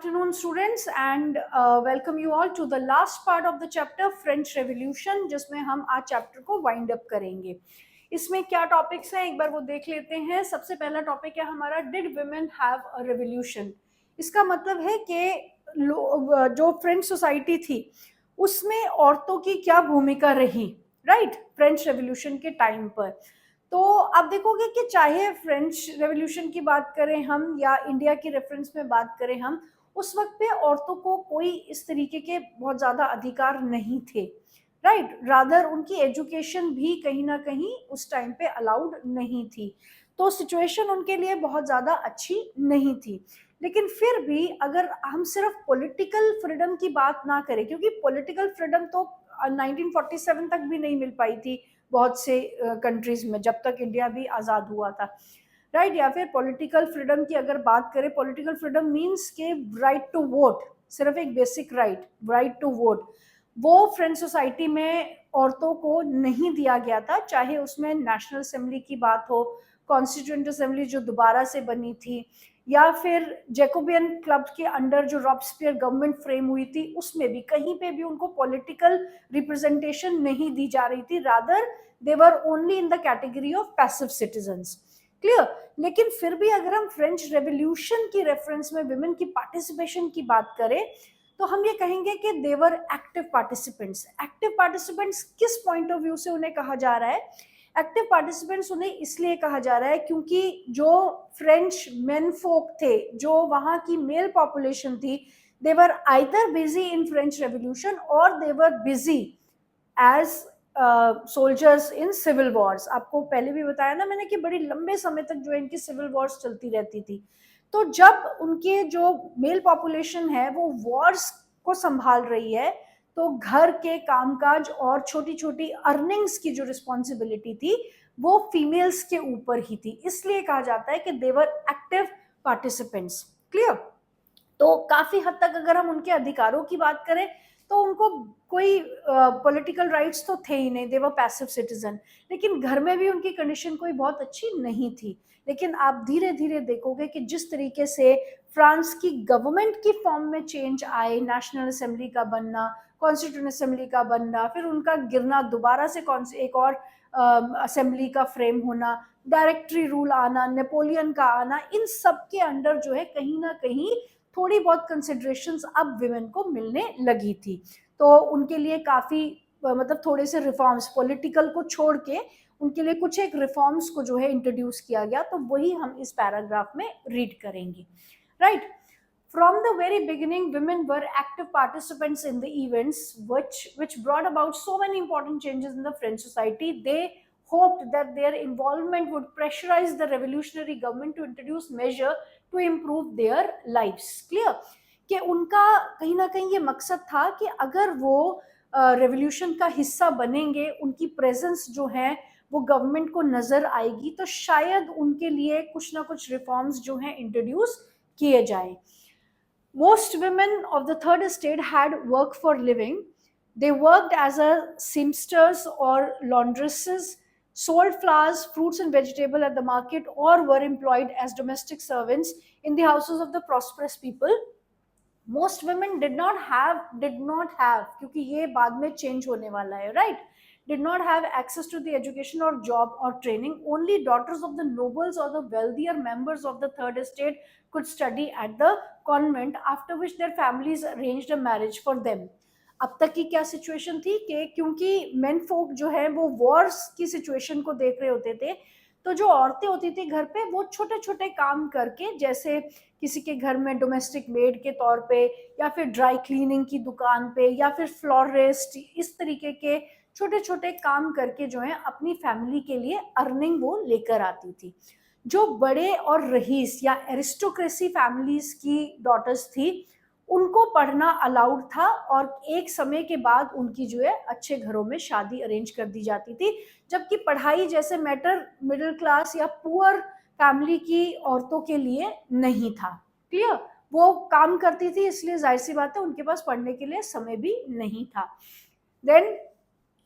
afternoon, students, and welcome you all to the last part of the chapter French Revolution, जिसमें हम आज chapter को wind up करेंगे। इसमें क्या टॉपिक्स हैं एक बार वो देख लेते हैं। सबसे पहला टॉपिक है हमारा did women have a revolution. इसका मतलब है कि जो फ्रेंच सोसाइटी थी उसमें औरतों की क्या भूमिका रही, राइट, फ्रेंच रेवोल्यूशन के टाइम पर। तो आप देखोगे कि चाहे फ्रेंच रेवोल्यूशन की बात करें हम या इंडिया की रेफरेंस में बात करें हम, उस वक्त पे औरतों को कोई इस तरीके के बहुत ज़्यादा अधिकार नहीं थे, राइट। रादर उनकी एजुकेशन भी कहीं ना कहीं उस टाइम पे अलाउड नहीं थी, तो सिचुएशन उनके लिए बहुत ज़्यादा अच्छी नहीं थी। लेकिन फिर भी अगर हम सिर्फ पॉलिटिकल फ्रीडम की बात ना करें, क्योंकि पॉलिटिकल फ्रीडम तो 1947 तक भी नहीं मिल पाई थी बहुत से कंट्रीज में, जब तक इंडिया भी आज़ाद हुआ था, राइट। या फिर पॉलिटिकल फ्रीडम की अगर बात करें, पॉलिटिकल फ्रीडम मींस के राइट टू वोट, सिर्फ एक बेसिक राइट टू वोट, वो फ्रेंच सोसाइटी में औरतों को नहीं दिया गया था। चाहे उसमें नेशनल असेंबली की बात हो, कॉन्स्टिट्यूएंट असेंबली जो दोबारा से बनी थी, या फिर जैकोबियन क्लब के अंडर जो रॉबस्पियर गवर्नमेंट फ्रेम हुई थी, उसमें भी कहीं पे भी उनको पॉलिटिकल रिप्रेजेंटेशन नहीं दी जा रही थी। Rather they were only in the category of passive citizens, clear. लेकिन फिर भी अगर हम फ्रेंच रेवोल्यूशन की रेफरेंस में विमेन की पार्टिसिपेशन की बात करें, तो हम ये कहेंगे कि देवर एक्टिव पार्टिसिपेंट्स। एक्टिव पार्टिसिपेंट्स किस पॉइंट ऑफ व्यू से उन्हें कहा जा रहा है? एक्टिव पार्टिसिपेंट्स उन्हें इसलिए कहा जा रहा है क्योंकि जो फ्रेंच मेन फोक थे, जो वहां की मेल पॉपुलेशन थी, they were either busy in French revolution और they were busy as soldiers in civil wars. आपको पहले भी बताया ना मैंने कि बड़ी लंबे समय तक जो इनकी सिविल वॉर्स चलती रहती थी। तो जब उनके जो मेल पॉपुलेशन है वो वॉर्स को संभाल रही है, तो घर के कामकाज और छोटी छोटी अर्निंग्स की जो रिस्पॉन्सिबिलिटी थी वो फीमेल्स के ऊपर ही थी। इसलिए कहा जाता है कि देवर एक्टिव पार्टिसिपेंट्स, क्लियर। तो काफी हद तक अगर हम उनके अधिकारों की बात करें तो उनको कोई पॉलिटिकल राइट्स तो थे ही नहीं, दे वर पैसिव सिटीजन। लेकिन घर में भी उनकी कंडीशन कोई बहुत अच्छी नहीं थी। लेकिन आप धीरे धीरे देखोगे कि जिस तरीके से फ्रांस की गवर्नमेंट की फॉर्म में चेंज आए, नेशनल असेंबली का बनना, कॉन्स्टिट्यूंट असेंबली का बनना, फिर उनका गिरना, दोबारा से एक और असेंबली का फ्रेम होना, डायरेक्टरी रूल आना, नेपोलियन का आना, इन सब के अंडर जो है कहीं ना कहीं थोड़ी बहुत कंसिडरेशंस अब विमेन को मिलने लगी थी। तो उनके लिए काफी मतलब थोड़े से रिफॉर्म्स, पॉलिटिकल को छोड़ के उनके लिए कुछ एक रिफॉर्म्स को जो है इंट्रोड्यूस किया गया। तो वही हम इस पैराग्राफ में रीड करेंगे, right. From the very beginning, women were active participants in the events which brought about so many important changes in the French society. They hoped that their involvement would pressurize the revolutionary government to introduce measure to improve their lives. Clear? कि उनका कहीं ना कहीं ये मकसद था कि अगर वो रेवोल्यूशन का हिस्सा बनेंगे, उनकी प्रेजेंस जो है वो गवर्नमेंट को नजर आएगी, तो शायद उनके लिए कुछ ना कुछ रिफॉर्म्स जो हैं इंट्रोड्यूस किए जाए। Most women of the third estate had work for living. They worked as a seamsters or laundresses, sold flowers, fruits and vegetables at the market, or were employed as domestic servants in the houses of the prosperous people. Most women did not have क्योंकि ये बाद में change होने वाला है, right, did not have access to the education or job or training. Only daughters of the nobles or the wealthier members of the third estate could study at the convent, after which their families arranged a marriage for them. अब तक की क्या situation थी कि क्योंकि main फोक जो है वो वॉर्स की सिचुएशन को देख रहे होते थे, तो जो औरतें होती थी घर पे वो छोटे छोटे काम करके, जैसे किसी के घर में डोमेस्टिक मेड के तौर पे, या फिर ड्राई क्लीनिंग की दुकान पे, या फिर फ्लोरिस्ट, इस तरीके के छोटे छोटे काम करके जो है अपनी फैमिली के लिए अर्निंग वो लेकर आती थी। जो बड़े और रईस या एरिस्टोक्रेसी फैमिलीज की डॉटर्स थी उनको पढ़ना अलाउड था, और एक समय के बाद उनकी जो है अच्छे घरों में शादी अरेंज कर दी जाती थी। जबकि पढ़ाई जैसे मैटर मिडिल क्लास या पुअर फैमिली की औरतों के लिए नहीं था, क्लियर। वो काम करती थी, इसलिए जाहिर सी बात है उनके पास पढ़ने के लिए समय भी नहीं था। Then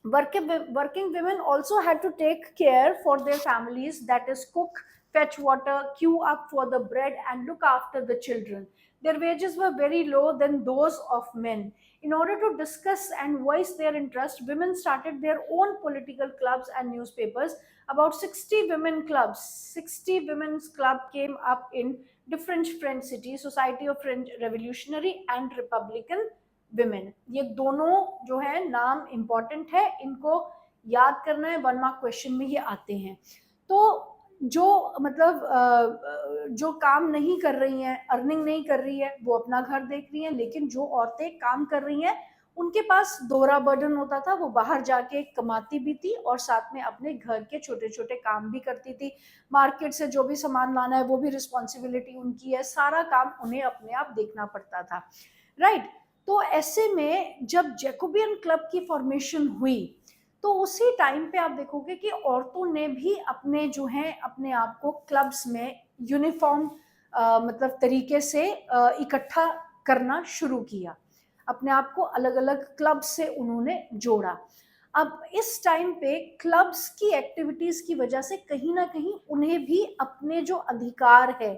working women also had to take care for their families, that is cook, fetch water, queue up for the bread, and look after the children. Their wages were very low than those of men. In order to discuss and voice their interest, women started their own political clubs and newspapers. About 60 women clubs, 60 women's club came up in different French cities: Society of French Revolutionary and Republican Women. ये दोनों जो है नाम important है, इनको याद करना है, 1 मार्क क्वेश्चन में ये आते हैं. तो जो मतलब जो काम नहीं कर रही हैं, अर्निंग नहीं कर रही है, वो अपना घर देख रही हैं, लेकिन जो औरतें काम कर रही हैं उनके पास दोहरा बर्डन होता था. वो बाहर जाके कमाती भी थी और साथ में अपने घर के छोटे छोटे काम भी करती थी. मार्केट से जो भी सामान लाना है वो भी रिस्पॉन्सिबिलिटी उनकी है, सारा काम उन्हें अपने आप देखना पड़ता था. राइट. तो ऐसे में जब जैकोबियन क्लब की फॉर्मेशन हुई तो उसी टाइम पे आप देखोगे कि औरतों ने भी अपने जो है अपने आप को क्लब्स में यूनिफॉर्म मतलब तरीके से इकट्ठा करना शुरू किया. अपने आप को अलग अलग क्लब से उन्होंने जोड़ा. अब इस टाइम पे क्लब्स की एक्टिविटीज की वजह से कहीं ना कहीं उन्हें भी अपने जो अधिकार है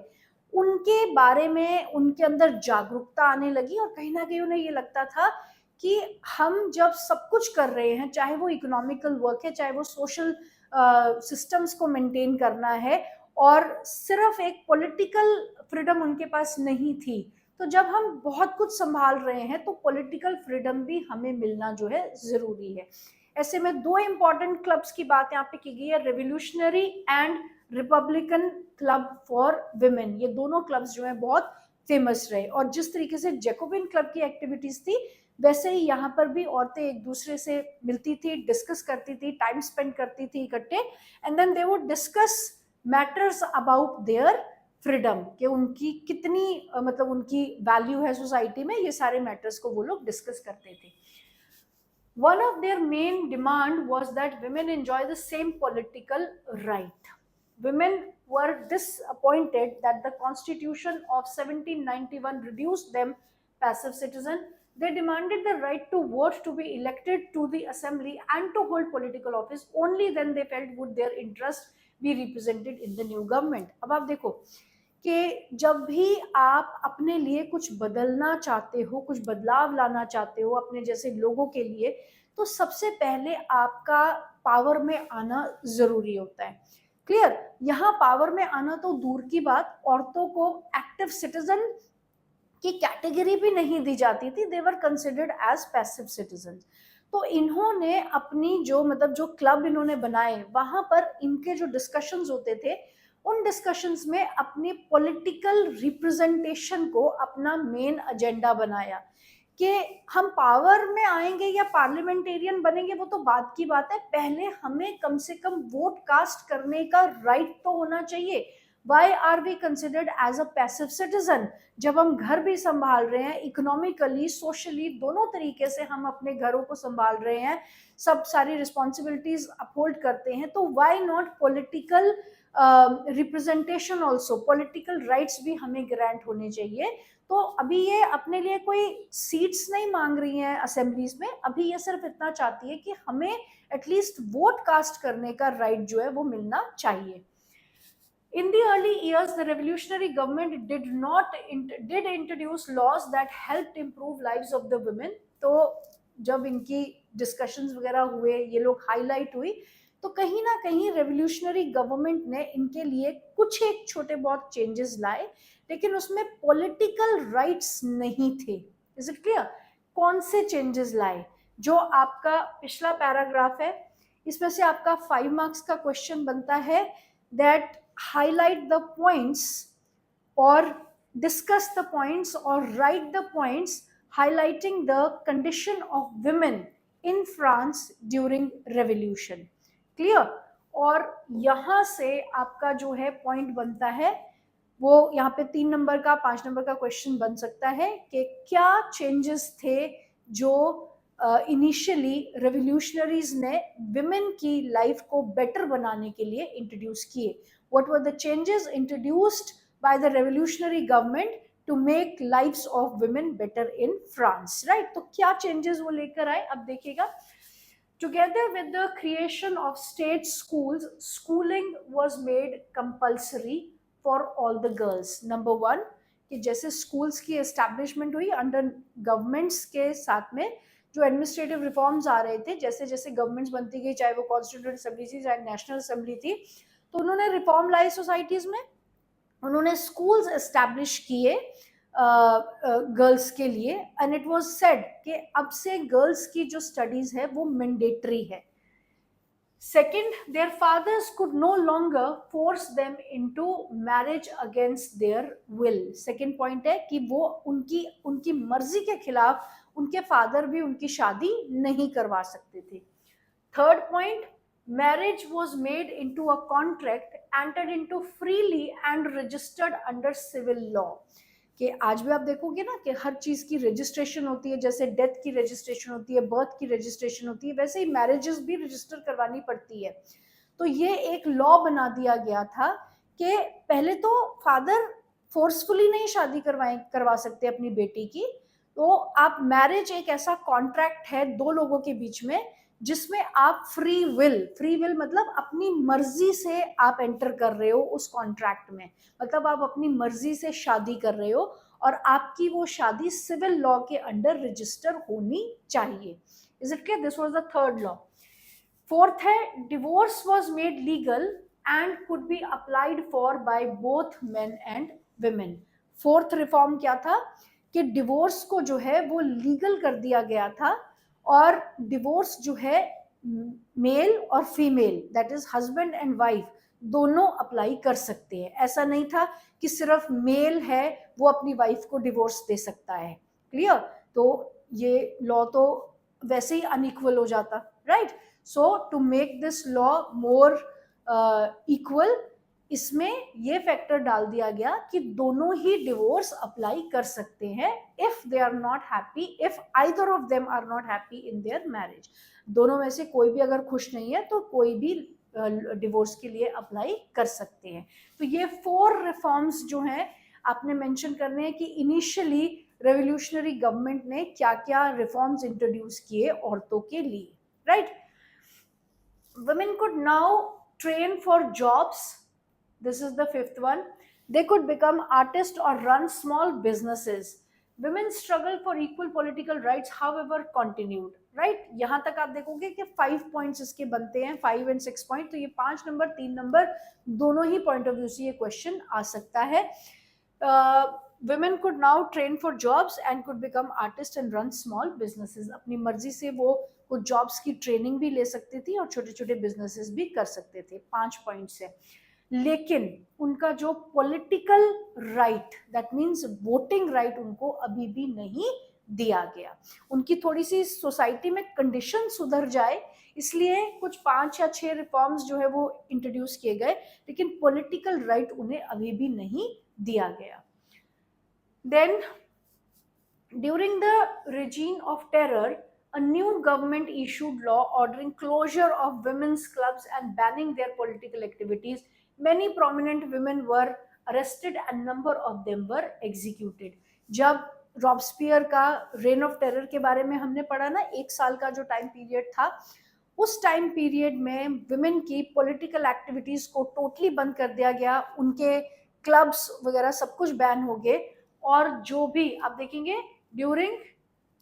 उनके बारे में उनके अंदर जागरूकता आने लगी और कहीं ना कहीं उन्हें ये लगता था कि हम जब सब कुछ कर रहे हैं, चाहे वो इकोनॉमिकल वर्क है, चाहे वो सोशल सिस्टम्स को मेंटेन करना है, और सिर्फ एक पॉलिटिकल फ्रीडम उनके पास नहीं थी, तो जब हम बहुत कुछ संभाल रहे हैं तो पॉलिटिकल फ्रीडम भी हमें मिलना जो है जरूरी है. ऐसे में 2 इंपॉर्टेंट क्लब्स की बात यहाँ पे की गई है, revolutionary and Republican club for women. ये दोनों क्लब्स जो है बहुत फेमस रहे. और जिस तरीके से जैकोबियन क्लब की एक्टिविटीज थी वैसे ही यहाँ पर भी औरतें एक दूसरे से मिलती थी, डिस्कस करती थी, टाइम स्पेंड करती थी इकट्ठे, and then they would discuss matters about their freedom, कि उनकी कितनी मतलब उनकी वैल्यू है सोसाइटी में, ये सारे मैटर्स को वो लोग डिस्कस करते थे. One of their main demand was that women enjoy the same political right. Women were disappointed that the Constitution of 1791 reduced them passive citizen. They demanded the right to vote, to be elected to the assembly, and to hold political office. Only then they felt would their interest be represented in the new government. अब आप देखो कि जब भी आप अपने लिए कुछ बदलना चाहते हो, कुछ बदलाव लाना चाहते हो अपने जैसे लोगों के लिए, तो सबसे पहले आपका पावर में आना जरूरी होता है. क्लियर. यहाँ पावर में आना तो दूर की बात, औरतों को एक्टिव सिटीजन की कैटेगरी भी नहीं दी जाती थी. They were considered as passive citizen. तो इन्होंने अपनी जो मतलब जो क्लब इन्होंने बनाए वहां पर इनके जो डिस्कशंस होते थे, उन डिस्कशंस में अपनी पॉलिटिकल रिप्रेजेंटेशन को अपना मेन एजेंडा बनाया. कि हम पावर में आएंगे या पार्लियामेंटेरियन बनेंगे वो तो बात की बात है, पहले हमें कम से कम वोट कास्ट करने का राइट तो होना चाहिए. Why are we considered as a passive citizen? जब हम घर भी संभाल रहे हैं, इकोनॉमिकली सोशली दोनों तरीके से हम अपने घरों को संभाल रहे हैं, सब सारी रिस्पॉन्सिबिलिटीज अपहोल्ड करते हैं, तो why not political representation also, political rights भी हमें ग्रांट होने चाहिए. तो अभी ये अपने लिए कोई सीट्स नहीं मांग रही हैं असेंबलीज में, अभी ये सिर्फ इतना चाहती है कि हमें एटलीस्ट वोट कास्ट करने का राइट जो है वो मिलना चाहिए. In the early years, the revolutionary government did introduce laws that helped improve lives of the women. तो जब इनकी डिस्कशंस वगैरह हुए, ये लोग हाईलाइट हुई, तो कहीं ना कहीं रेवोल्यूशनरी गवर्नमेंट ने इनके लिए कुछ एक छोटे बहुत चेंजेस लाए, लेकिन उसमें पॉलिटिकल राइट्स नहीं थे. Is it clear? कौन से चेंजेस लाए? जो आपका पिछला पैराग्राफ है, इसमें से आपका 5 मार्क्स का क्वेश्चन बनता है, that highlight the points or discuss the points or write the points highlighting the condition of women in France during revolution. Clear? और यहाँ से आपका जो है पॉइंट बनता है वो यहाँ पे 3 नंबर का 5 नंबर का क्वेश्चन बन सकता है कि क्या चेंजेस थे जो इनिशियली रेवोल्यूशनरीज ने विमेन की लाइफ को बेटर बनाने के लिए इंट्रोड्यूस किए. What were the changes introduced by the revolutionary government to make lives of women better in France? Right? तो क्या changes वो लेकर आए अब देखिएगा. Together with the creation of state schools, schooling was made compulsory for all the girls. Number one, कि जैसे schools की establishment हुई under governments के साथ में, जो एडमिनिस्ट्रेटिव रिफॉर्म्स आ रहे थे, जैसे जैसे गवर्नमेंट्स बनती गई, चाहे वो कॉन्स्टिट्यूएंट असेंबली थी चाहे नेशनल असेंबली थी, तो उन्होंने रिफॉर्म लाए सोसाइटीज में, उन्होंने स्कूल्स एस्टैब्लिश किए गर्ल्स के लिए, एंड इट वाज सेड कि अब से गर्ल्स की जो स्टडीज है वो मैंडेटरी है. Second, their fathers could no longer force them into marriage against their will. Second point है कि वो उनकी उनकी मर्जी के खिलाफ उनके फादर भी उनकी शादी नहीं करवा सकते थे. Third point, marriage was made into a contract entered into freely and registered under civil law. कि आज भी आप देखोगे ना कि हर चीज की रजिस्ट्रेशन होती है, जैसे डेथ की रजिस्ट्रेशन होती है, बर्थ की रजिस्ट्रेशन होती है, वैसे ही मैरिजेस भी रजिस्टर करवानी पड़ती है. तो ये एक लॉ बना दिया गया था कि पहले तो फादर फोर्सफुली नहीं शादी करवा सकते अपनी बेटी की, तो आप मैरिज एक ऐसा कॉन्ट्रैक्ट है दो लोगों के बीच में जिसमें आप फ्री विल मतलब अपनी मर्जी से आप एंटर कर रहे हो उस कॉन्ट्रैक्ट में, मतलब आप अपनी मर्जी से शादी कर रहे हो और आपकी वो शादी सिविल लॉ के अंडर रजिस्टर होनी चाहिए. Is it clear? This was the third law. Fourth है, divorce was made legal and could be applied for by both men and women. Fourth reform क्या था कि डिवोर्स को जो है वो लीगल कर दिया गया था, और डिवोर्स जो है मेल और female, that is husband and wife, दोनों अप्लाई कर सकते हैं. ऐसा नहीं था कि सिर्फ मेल है वो अपनी वाइफ को डिवोर्स दे सकता है. क्लियर? तो ये लॉ तो वैसे ही अनइक्वल हो जाता, right? So to make this law more equal, इसमें ये फैक्टर डाल दिया गया कि दोनों ही डिवोर्स अप्लाई कर सकते हैं if they are not happy, if either of them are not happy in their marriage. दोनों में से कोई भी अगर खुश नहीं है तो कोई भी डिवोर्स के लिए अप्लाई कर सकते हैं. तो ये 4 रिफॉर्म्स जो हैं आपने मेंशन करने हैं कि इनिशियली रेवोल्यूशनरी गवर्नमेंट ने क्या क्या रिफॉर्म्स इंट्रोड्यूस किए औरतों के लिए, right? Women could now train for jobs. This is the 5th one. They could become artists or run small businesses. Women's struggle for equal political rights, however, continued. Right? यहाँ तक आप देखोगे कि 5 points इसके बनते हैं, 5 and 6 point. तो ये 5 नंबर 3 नंबर दोनों ही point of view से ये question आ सकता है. Women could now train for jobs and could become artists and run small businesses. अपनी मर्जी से वो कुछ जॉब्स की ट्रेनिंग भी ले सकती थी और छोटे छोटे बिजनेसेस भी कर सकते थे. 5 पॉइंट्स है. लेकिन उनका जो political right, that means voting right, उनको अभी भी नहीं दिया गया. उनकी थोड़ी सी सोसाइटी में कंडीशन सुधर जाए इसलिए कुछ 5 या 6 रिफॉर्म्स जो है वो इंट्रोड्यूस किए गए, लेकिन पॉलिटिकल राइट उन्हें अभी भी नहीं दिया गया. Then during the regime of terror, a new government issued law ordering closure of women's clubs and banning their political activities. Many prominent women were arrested and number of them were executed. जब Robespierre का rain of terror के बारे में हमने पढ़ा ना, 1 साल का जो टाइम पीरियड था, उस टाइम पीरियड में विमेन की पॉलिटिकल एक्टिविटीज को टोटली बंद कर दिया गया. उनके क्लब्स वगैरह सब कुछ बैन हो गए, और जो भी आप देखेंगे during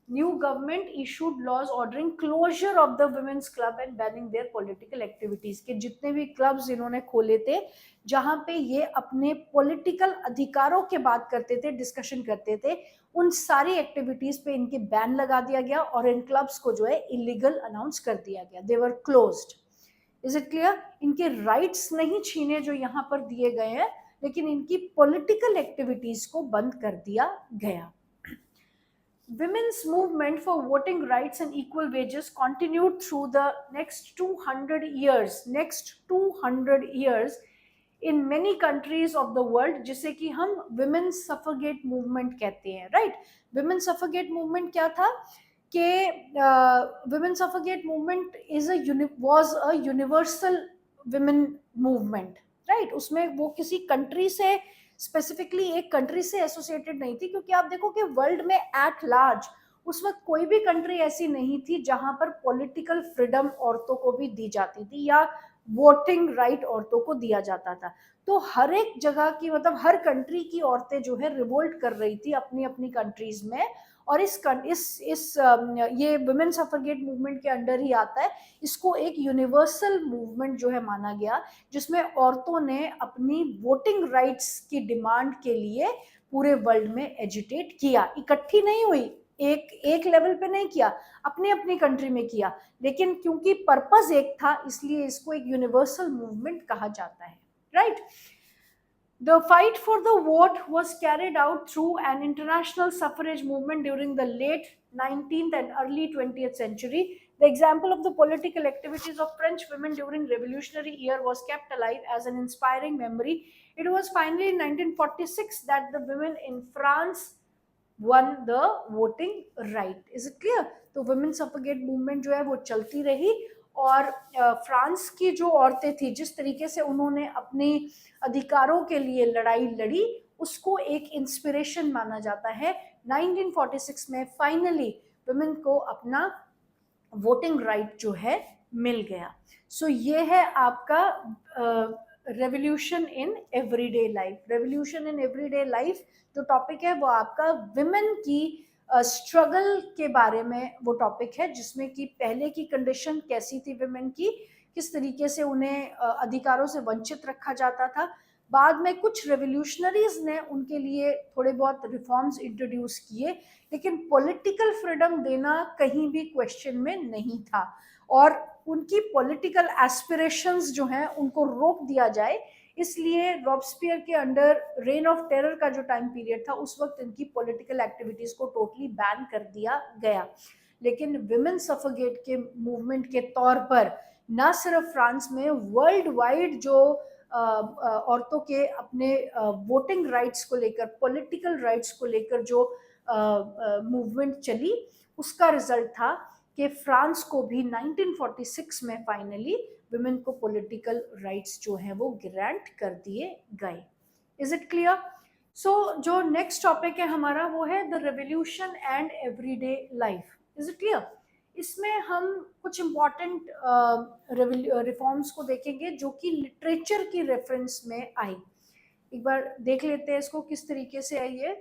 new government issued laws ordering closure of the women's club and banning their political activities. के जितने भी क्लब्स इन्होंने खोले थे जहां पे ये अपने पॉलिटिकल अधिकारों के बात करते थे, डिस्कशन करते थे, उन सारी एक्टिविटीज पे इनके बैन लगा दिया गया और इन क्लब्स को जो है इलीगल अनाउंस कर दिया गया. दे वर क्लोज्ड. Is it clear? इनके राइट्स नहीं छीने जो यहाँ पर दिए गए हैं, लेकिन इनकी पॉलिटिकल एक्टिविटीज को बंद कर दिया गया. Women's movement for voting rights and equal wages continued through the next 200 years. Next 200 years in many countries of the world, जिसे कि हम women's suffragette movement कहते हैं, right? Women's suffragette movement क्या था कि women's suffragette movement was a universal women movement, right? उसमें वो किसी कंट्री से स्पेसिफिकली एक कंट्री से एसोसिएटेड नहीं थी, क्योंकि आप देखो कि वर्ल्ड में एट लार्ज उस वक्त कोई भी कंट्री ऐसी नहीं थी जहां पर पॉलिटिकल फ्रीडम औरतों को भी दी जाती थी या वोटिंग राइट औरतों को दिया जाता था। तो हर एक जगह की, मतलब हर कंट्री की औरतें जो है रिवोल्ट कर रही थी अपनी अपनी कंट्रीज में। और ये वुमेन सफरगेट मूवमेंट के अंडर ही आता है। इसको एक यूनिवर्सल मूवमेंट जो है माना गया, जिसमें औरतों ने अपनी वोटिंग राइट्स की डिमांड के लिए पूरे वर्ल्ड में एजिटेट किया। इकट्ठी नहीं हुई, एक एक लेवल पे नहीं किया, अपनी अपनी कंट्री में किया, लेकिन क्योंकि पर्पस एक था इसलिए इसको एक यूनिवर्सल मूवमेंट कहा जाता है, right. The fight for the vote was carried out through an international suffrage movement during the late 19th and early 20th century. The example of the political activities of French women during Revolutionary year was kept alive as an inspiring memory. It was finally in 1946 that the women in France one the voting right. Is it clear? तो women सफरगेट movement जो है वो चलती रही, और France की जो औरतें थी जिस तरीके से उन्होंने अपने अधिकारों के लिए लड़ाई लड़ी, उसको एक इंस्पिरेशन माना जाता है। 1946 में फाइनली वुमेन को अपना वोटिंग राइट जो है मिल गया। सो ये है आपका revolution in everyday life. Revolution in everyday life जो टॉपिक है वो आपका विमेन की स्ट्रगल के बारे में वो टॉपिक है, जिसमें कि पहले की कंडीशन कैसी थी विमेन की, किस तरीके से उन्हें अधिकारों से वंचित रखा जाता था। बाद में कुछ रेवोल्यूशनरीज ने उनके लिए थोड़े बहुत रिफॉर्म्स इंट्रोड्यूस किए, लेकिन पॉलिटिकल फ्रीडम देना कहीं भी क्वेश्चन में नहीं था, और उनकी पॉलिटिकल एस्पिरेशंस जो हैं उनको रोक दिया जाए, इसलिए रॉबस्पियर के अंडर रेन ऑफ टेरर का जो टाइम पीरियड था उस वक्त इनकी पॉलिटिकल एक्टिविटीज को टोटली बैन कर दिया गया। लेकिन विमेन सफरगेट के मूवमेंट के तौर पर न सिर्फ फ्रांस में, वर्ल्ड वाइड जो औरतों के अपने वोटिंग राइट्स को लेकर, पॉलिटिकल राइट्स को लेकर जो मूवमेंट चली, उसका रिजल्ट था कि फ्रांस को भी 1946 में फाइनली विमेन को पॉलिटिकल राइट्स जो है वो ग्रांट कर दिए गए। Is it clear? सो जो नेक्स्ट टॉपिक है हमारा वो है the revolution and everyday life. Is it clear? इसमें हम कुछ इंपॉर्टेंट रिफॉर्म्स को देखेंगे जो कि लिटरेचर की रेफरेंस में आई। एक बार देख लेते हैं इसको किस तरीके से है ये।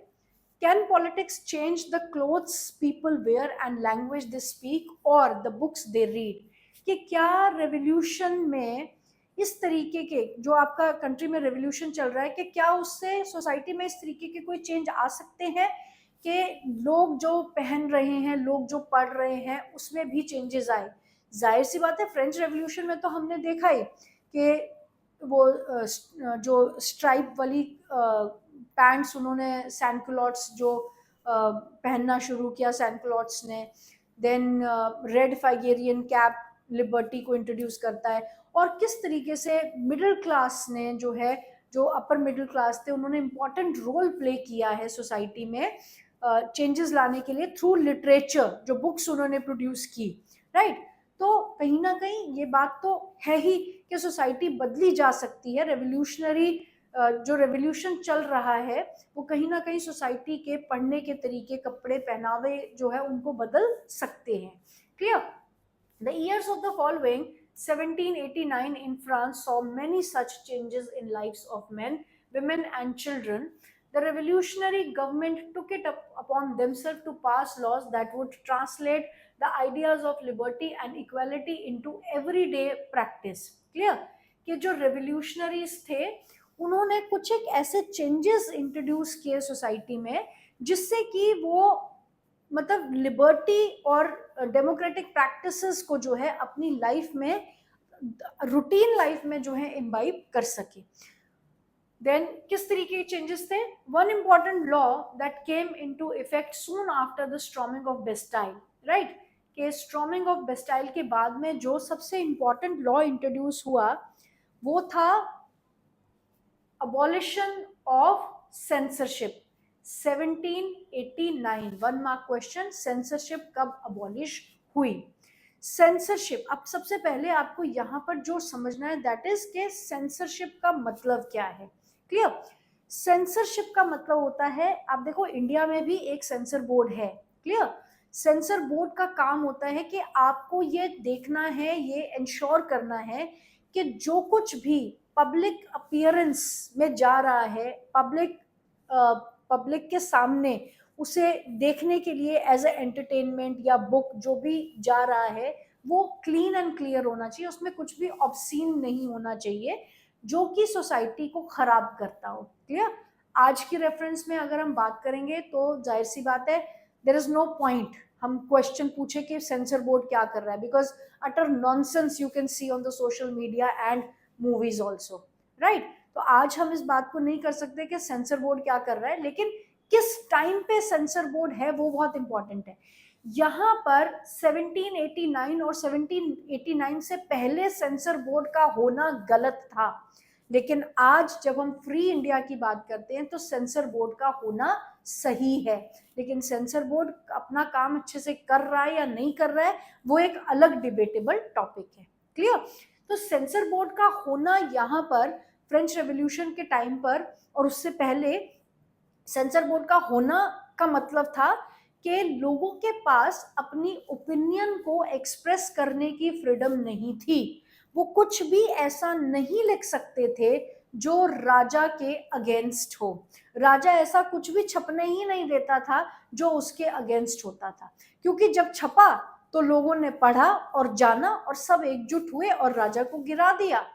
Can politics change the clothes people wear and language they speak और द बुक्स दे रीड? कि क्या रेवोल्यूशन में इस तरीके के जो आपका कंट्री में रेवोल्यूशन चल रहा है, कि क्या उससे सोसाइटी में इस तरीके के कोई चेंज आ सकते हैं कि लोग जो पहन रहे हैं, लोग जो पढ़ रहे हैं, उसमें भी चेंजेस आए? जाहिर सी बात है, फ्रेंच रेवोल्यूशन में तो हमने देखा ही कि वो जो स्ट्राइप वाली पैंट्स उन्होंने सैनकुलॉट्स जो पहनना शुरू किया सैनकुलॉट्स ने, देन रेड फाइगेरियन कैप लिबर्टी को इंट्रोड्यूस करता है, और किस तरीके से मिडिल क्लास ने जो है, जो अपर मिडिल क्लास थे, उन्होंने इम्पोर्टेंट रोल प्ले किया है सोसाइटी में चेंजेस लाने के लिए थ्रू लिटरेचर, जो बुक्स उन्होंने प्रोड्यूस की, राइट। तो कहीं ना कहीं ये बात तो है ही कि सोसाइटी बदली जा सकती है। रेवोल्यूशनरी जो रेवोल्यूशन चल रहा है वो कहीं ना कहीं सोसाइटी के पढ़ने के तरीके, कपड़े, पहनावे जो है उनको बदल सकते हैं। Clear? The years of the following 1789 in France saw many such changes in lives of men, women and children. The revolutionary government took it upon themselves to pass laws that would translate the ideas of liberty and equality into everyday practice. Clear? कि जो revolutionaries थे उन्होंने कुछ एक ऐसे changes introduce किए society में जिससे कि वो मतलब लिबर्टी और डेमोक्रेटिक प्रैक्टिसेस को जो है अपनी लाइफ में, रूटीन लाइफ में जो है इम्बाइब कर सके। देन किस तरीके के चेंजेस थे? One important law that came into effect soon after the storming of Bastille, right, कि स्टॉर्मिंग ऑफ बेस्टाइल के बाद में जो सबसे इम्पॉर्टेंट लॉ इंट्रोड्यूस हुआ वो था abolition of censorship. 1789, one mark question, censorship कब अबॉलिश हुई? सेंसरशिप, अब सबसे पहले आपको यहाँ पर जो समझना है दैट इज के सेंसरशिप का मतलब क्या है। क्लियर? सेंसरशिप का मतलब होता है, आप देखो इंडिया में भी एक सेंसर बोर्ड है। क्लियर? सेंसर बोर्ड का काम होता है कि आपको ये देखना है, ये इंश्योर करना है कि जो कुछ भी पब्लिक अपीयरेंस में जा रहा है, पब्लिक के सामने उसे देखने के लिए एज ए एंटरटेनमेंट या बुक जो भी जा रहा है, वो क्लीन एंड क्लियर होना चाहिए, उसमें कुछ भी ऑब्सीन नहीं होना चाहिए जो कि सोसाइटी को खराब करता हो। क्लियर? आज की रेफरेंस में अगर हम बात करेंगे तो जाहिर सी बात है, देयर इज नो पॉइंट हम क्वेश्चन पूछे कि सेंसर बोर्ड क्या कर रहा है, because utter nonsense you can see on the social media and movies also, right? तो आज हम इस बात को नहीं कर सकते कि सेंसर बोर्ड क्या कर रहा है, लेकिन किस टाइम पे सेंसर बोर्ड है वो बहुत इंपॉर्टेंट है। यहाँ पर 1789 और 1789 से पहले सेंसर बोर्ड का होना गलत था, लेकिन आज जब हम फ्री इंडिया की बात करते हैं तो सेंसर बोर्ड का होना सही है। लेकिन सेंसर बोर्ड अपना काम अच्छे से कर रहा है या नहीं कर रहा है वो एक अलग डिबेटेबल टॉपिक है। क्लियर? तो सेंसर बोर्ड का होना यहाँ पर फ्रेंच रेवोल्यूशन के टाइम पर और उससे पहले सेंसर बोर्ड का होना का मतलब था कि लोगों के पास अपनी ओपिनियन को एक्सप्रेस करने की फ्रीडम नहीं थी। वो कुछ भी ऐसा नहीं लिख सकते थे जो राजा के अगेंस्ट हो। राजा ऐसा कुछ भी छपने ही नहीं देता था जो उसके अगेंस्ट होता था, क्योंकि जब छपा तो लोगों ने पढ़ा और जाना और सब एकजुट हुए और राजा को गिरा दिया।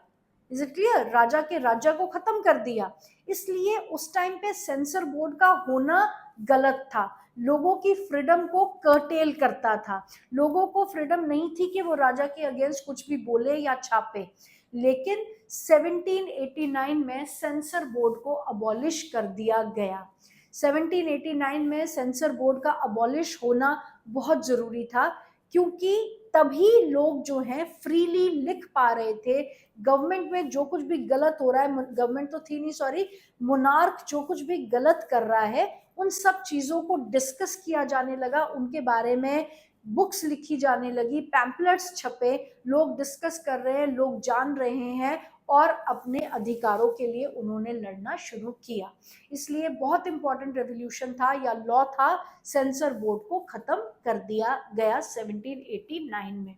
Is it clear? राजा के राज्य को खत्म कर दिया। इसलिए उस टाइम पे सेंसर बोर्ड का होना गलत था, लोगों की फ्रीडम को कर्टेल करता था। लोगों को फ्रीडम नहीं थी कि वो राजा के अगेंस्ट कुछ भी बोले या छापे। लेकिन 1789 में सेंसर बोर्ड को अबॉलिश कर दिया गया। 1789 में सेंसर बोर्ड का अबॉलिश होना बहुत जरूरी था, क्योंकि तभी लोग जो हैं फ्रीली लिख पा रहे थे। गवर्नमेंट में जो कुछ भी गलत हो रहा है, गवर्नमेंट तो थी नहीं, सॉरी, मोनार्क जो कुछ भी गलत कर रहा है उन सब चीजों को डिस्कस किया जाने लगा, उनके बारे में बुक्स लिखी जाने लगी, पैम्पलेट्स छपे, लोग डिस्कस कर रहे हैं, लोग जान रहे हैं और अपने अधिकारों के लिए उन्होंने लड़ना शुरू किया। इसलिए बहुत इंपॉर्टेंट रेवोल्यूशन था या लॉ था, सेंसर बोर्ड को खत्म कर दिया गया 1789 में।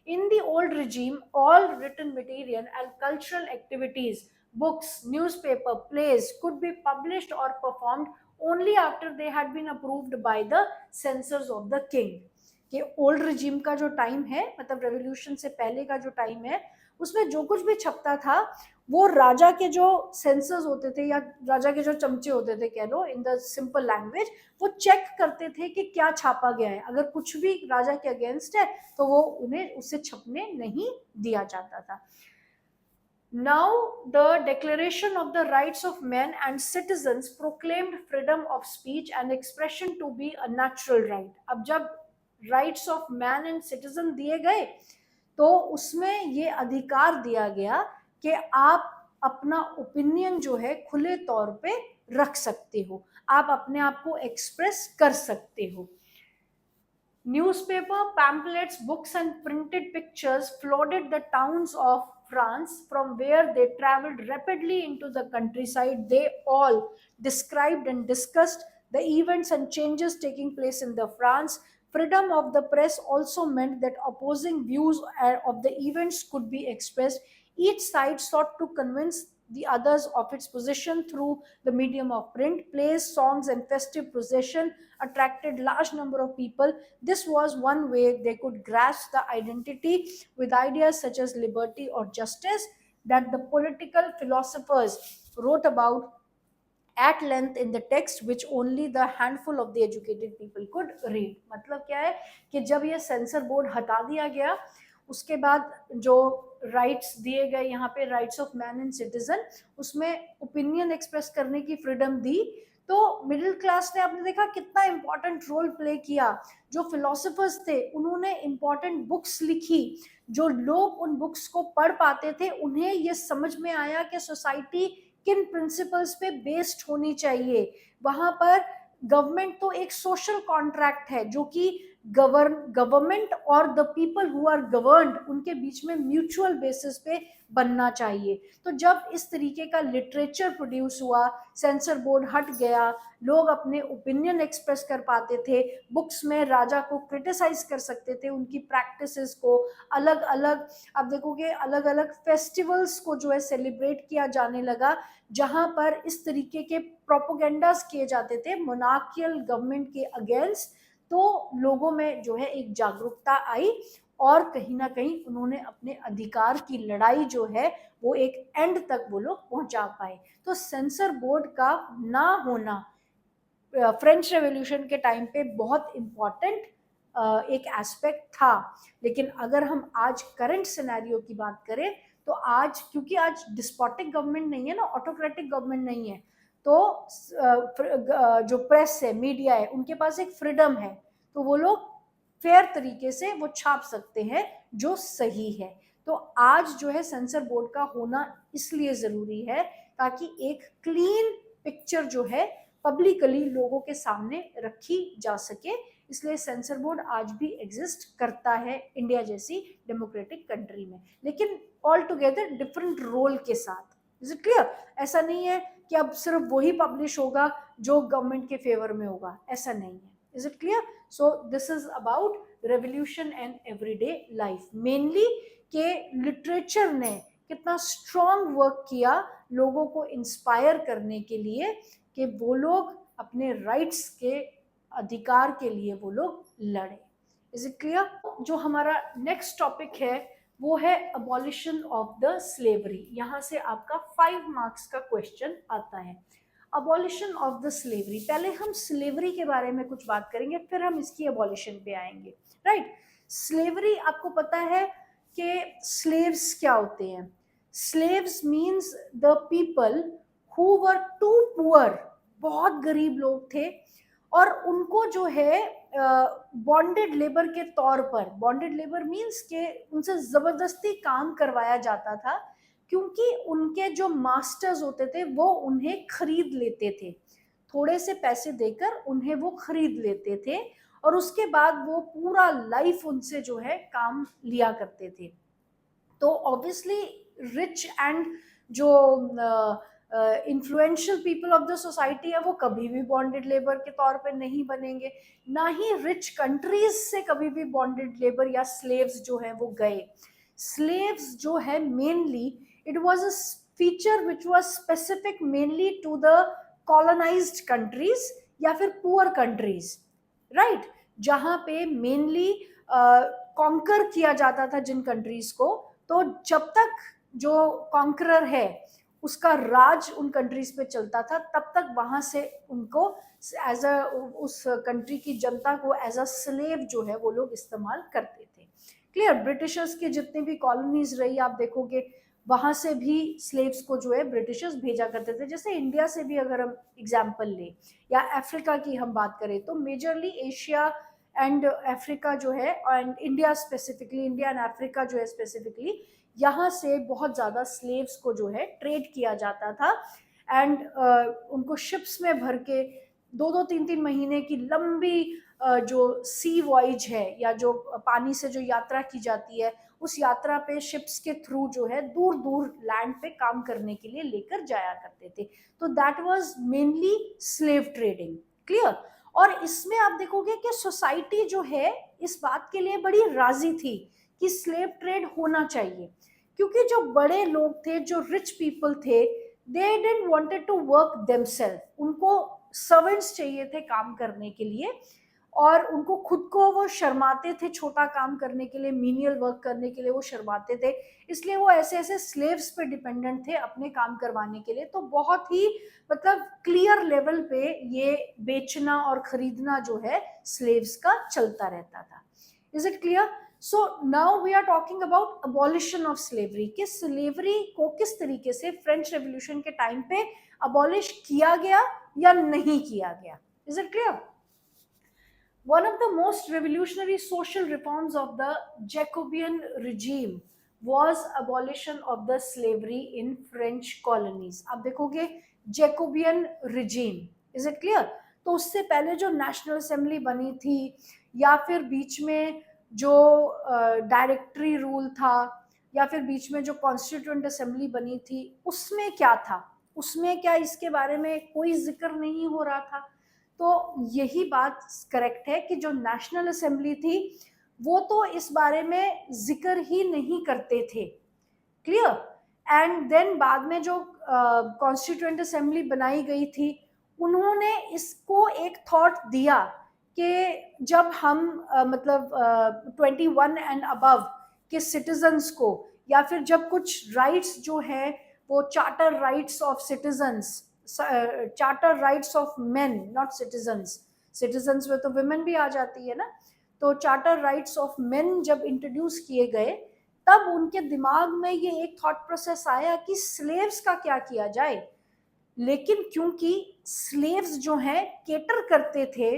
In the old regime, all written material and cultural activities, books, newspaper, plays could be published or performed only after they had been approved by the censors of the king. कि old regime का जो time है, मतलब revolution से पहले का जो time है, उसमें जो कुछ भी छपता था वो राजा के जो सेंसर्स होते थे या राजा के जो चमचे होते थे, कह लो इन द सिंपल लैंग्वेज, वो चेक करते थे कि क्या छापा गया है। अगर कुछ भी राजा के अगेंस्ट है तो वो उन्हें उससे छपने नहीं दिया जाता था। Now the Declaration of the Rights of Men and Citizens proclaimed freedom of speech and expression to be a natural right. अब जब rights of man and citizen दिए गए तो उसमें ये अधिकार दिया गया कि आप अपना ओपिनियन जो है खुले तौर पे रख सकते हो, आप अपने आप को एक्सप्रेस कर सकते हो। Newspaper, pamphlets, books and printed pictures flooded the towns of France, from where they traveled rapidly into the countryside. They all described and discussed the events and changes taking place in the France. Freedom of the press also meant that opposing views of the events could be expressed. Each side sought to convince the others of its position through the medium of print. Plays, songs and festive procession attracted large number of people. This was one way they could grasp the identity with ideas such as liberty or justice that the political philosophers wrote about at length in the text, which only the handful of the educated people could read. मतलब क्या है कि जब ये sensor board हटा दिया गया उसके बाद जो राइट्स दिए गए यहाँ पे, rights of man and citizen, उसमें ओपिनियन एक्सप्रेस करने की फ्रीडम दी, तो मिडिल क्लास ने आपने देखा कितना इंपॉर्टेंट रोल प्ले किया। जो फिलोसोफर्स थे उन्होंने इंपॉर्टेंट बुक्स लिखी, जो लोग उन बुक्स को पढ़ पाते थे उन्हें ये समझ में आया कि सोसाइटी किन प्रिंसिपल्स पे बेस्ड होनी चाहिए। वहां पर गवर्नमेंट तो एक सोशल कॉन्ट्रैक्ट है जो कि गवर्नमेंट और the people who are governed उनके बीच में म्यूचुअल बेसिस पे बनना चाहिए। तो जब इस तरीके का लिटरेचर प्रोड्यूस हुआ, सेंसर बोर्ड हट गया, लोग अपने ओपिनियन एक्सप्रेस कर पाते थे, बुक्स में राजा को क्रिटिसाइज कर सकते थे, उनकी प्रैक्टिसेस को, अलग अलग आप देखोगे अलग अलग फेस्टिवल्स को जो है सेलिब्रेट किया जाने लगा, जहां पर इस तरीके के प्रोपोगेंडास किए जाते थे मोनार्कियल गवर्नमेंट के अगेंस्ट। तो लोगों में जो है एक जागरूकता आई और कहीं ना कहीं उन्होंने अपने अधिकार की लड़ाई जो है वो एक एंड तक वो लोग पहुंचा पाए। तो सेंसर बोर्ड का ना होना फ्रेंच रेवोल्यूशन के टाइम पे बहुत इंपॉर्टेंट एक एस्पेक्ट था। लेकिन अगर हम आज करंट सिनेरियो की बात करें तो आज, क्योंकि आज डिस्पोटिक गवर्नमेंट नहीं है ना, ऑटोक्रेटिक गवर्नमेंट नहीं है, तो जो प्रेस है, मीडिया है, उनके पास एक फ्रीडम है, तो वो लोग फेयर तरीके से वो छाप सकते हैं जो सही है। तो आज जो है सेंसर बोर्ड का होना इसलिए जरूरी है ताकि एक क्लीन पिक्चर जो है पब्लिकली लोगों के सामने रखी जा सके। इसलिए सेंसर बोर्ड आज भी एग्जिस्ट करता है इंडिया जैसी डेमोक्रेटिक कंट्री में, लेकिन ऑल टुगेदर डिफरेंट रोल के साथ। Is it clear? ऐसा नहीं है कि अब सिर्फ वही पब्लिश होगा जो गवर्नमेंट के फेवर में होगा, ऐसा नहीं है। Is it clear? So this is about revolution and everyday life. Mainly के लिटरेचर ने कितना स्ट्रॉन्ग वर्क किया लोगों को इंस्पायर करने के लिए कि वो लोग अपने राइट्स के अधिकार के लिए वो लोग लड़े। Is it clear? जो हमारा नेक्स्ट टॉपिक है वो है अबॉलिशन ऑफ द स्लेवरी। यहां से आपका 5 मार्क्स का क्वेश्चन आता है। अबॉलिशन ऑफ द स्लेवरी, पहले हम स्लेवरी के बारे में कुछ बात करेंगे, फिर हम इसकी अबॉलिशन पे आएंगे। राइट? स्लेवरी, आपको पता है कि स्लेव्स क्या होते हैं? Slaves means the people who were too poor, बहुत गरीब लोग थे और उनको जो है बॉन्डेड लेबर के तौर पर, बॉन्डेड लेबर मीन्स के उनसे जबरदस्ती काम करवाया जाता था, क्योंकि उनके जो मास्टर्स होते थे वो उन्हें खरीद लेते थे, थोड़े से पैसे देकर उन्हें वो खरीद लेते थे और उसके बाद वो पूरा लाइफ उनसे जो है काम लिया करते थे। तो ऑब्वियसली रिच एंड जो influential people of the society है वो कभी भी बॉन्डेड लेबर के तौर पे नहीं बनेंगे, ना ही रिच कंट्रीज से कभी भी बॉन्डेड लेबर या स्लेव्स जो है वो गए। स्लेव्स जो है mainly it was a feature which was specific mainly to the colonised countries या फिर पुअर कंट्रीज। राइट? जहां पे मेनली कॉन्कर किया जाता था जिन कंट्रीज को, तो जब तक जो कॉन्करर है उसका राज उन कंट्रीज पे चलता था तब तक वहां से उनको एज अ उस कंट्री की जनता को एज अ स्लेव जो है वो लोग इस्तेमाल करते थे। क्लियर? ब्रिटिशर्स के जितनी भी कॉलोनीज रही आप देखोगे वहां से भी स्लेव्स को जो है ब्रिटिशर्स भेजा करते थे। जैसे इंडिया से भी अगर हम एग्जाम्पल लें या अफ्रीका की हम बात करें तो मेजरली एशिया एंड अफ्रीका जो है and India specifically, India and Africa जो है स्पेसिफिकली, यहाँ से बहुत ज़्यादा स्लेव्स को जो है ट्रेड किया जाता था एंड उनको शिप्स में भर के 2-2, 3-3 महीने की लंबी जो सी वॉयज है या जो पानी से जो यात्रा की जाती है उस यात्रा पे शिप्स के थ्रू जो है दूर दूर लैंड पे काम करने के लिए लेकर जाया करते थे। तो that was mainly slave trading. Clear? और इसमें आप देखोगे कि सोसाइटी जो है इस बात के लिए बड़ी राजी थी कि स्लेव ट्रेड होना चाहिए, क्योंकि जो बड़े लोग थे, जो रिच पीपल थे, they didn't wanted to work themself, उनको सर्वेंट्स चाहिए थे काम करने के लिए और उनको खुद को वो शर्माते थे छोटा काम करने के लिए, मीनियल वर्क करने के लिए वो शर्माते थे, इसलिए वो ऐसे ऐसे स्लेव्स पे डिपेंडेंट थे अपने काम करवाने के लिए। तो बहुत ही मतलब क्लियर लेवल पे ये बेचना और खरीदना जो है स्लेव्स का चलता रहता था। Is it clear? So now we are talking about abolition of slavery, कि स्लेवरी को किस तरीके से फ्रेंच रेवोल्यूशन के टाइम पे अबॉलिश किया गया या नहीं किया गया। Is it clear? One of the most revolutionary social reforms of the Jacobean regime was abolition of the slavery in French colonies. आप देखोगे Jacobean regime, is it clear? तो उससे पहले जो नेशनल असेंबली बनी थी या फिर बीच में जो डायरेक्टरी रूल था या फिर बीच में जो कॉन्स्टिट्यूएंट असेंबली बनी थी, उसमें क्या था, उसमें क्या इसके बारे में कोई जिक्र नहीं हो रहा था। तो यही बात करेक्ट है कि जो नेशनल असेंबली थी वो तो इस बारे में जिक्र ही नहीं करते थे। क्लियर। एंड देन बाद में जो कॉन्स्टिट्यूएंट असेंबली बनाई गई थी, उन्होंने इसको एक थॉट दिया कि जब हम मतलब 21 एंड अबव के सिटीजन्स को, या फिर जब कुछ राइट्स जो है वो charter rights of citizens, charter rights of main not citizens, citizens में तो वुमेन भी आ जाती है ना, तो चार्टर राइट्स ऑफ मेन जब इंट्रोड्यूस किए गए तब उनके दिमाग में ये एक थॉट प्रोसेस आया कि स्लेव्स का क्या किया जाए। लेकिन क्योंकि स्लेव्स जो हैं केटर करते थे,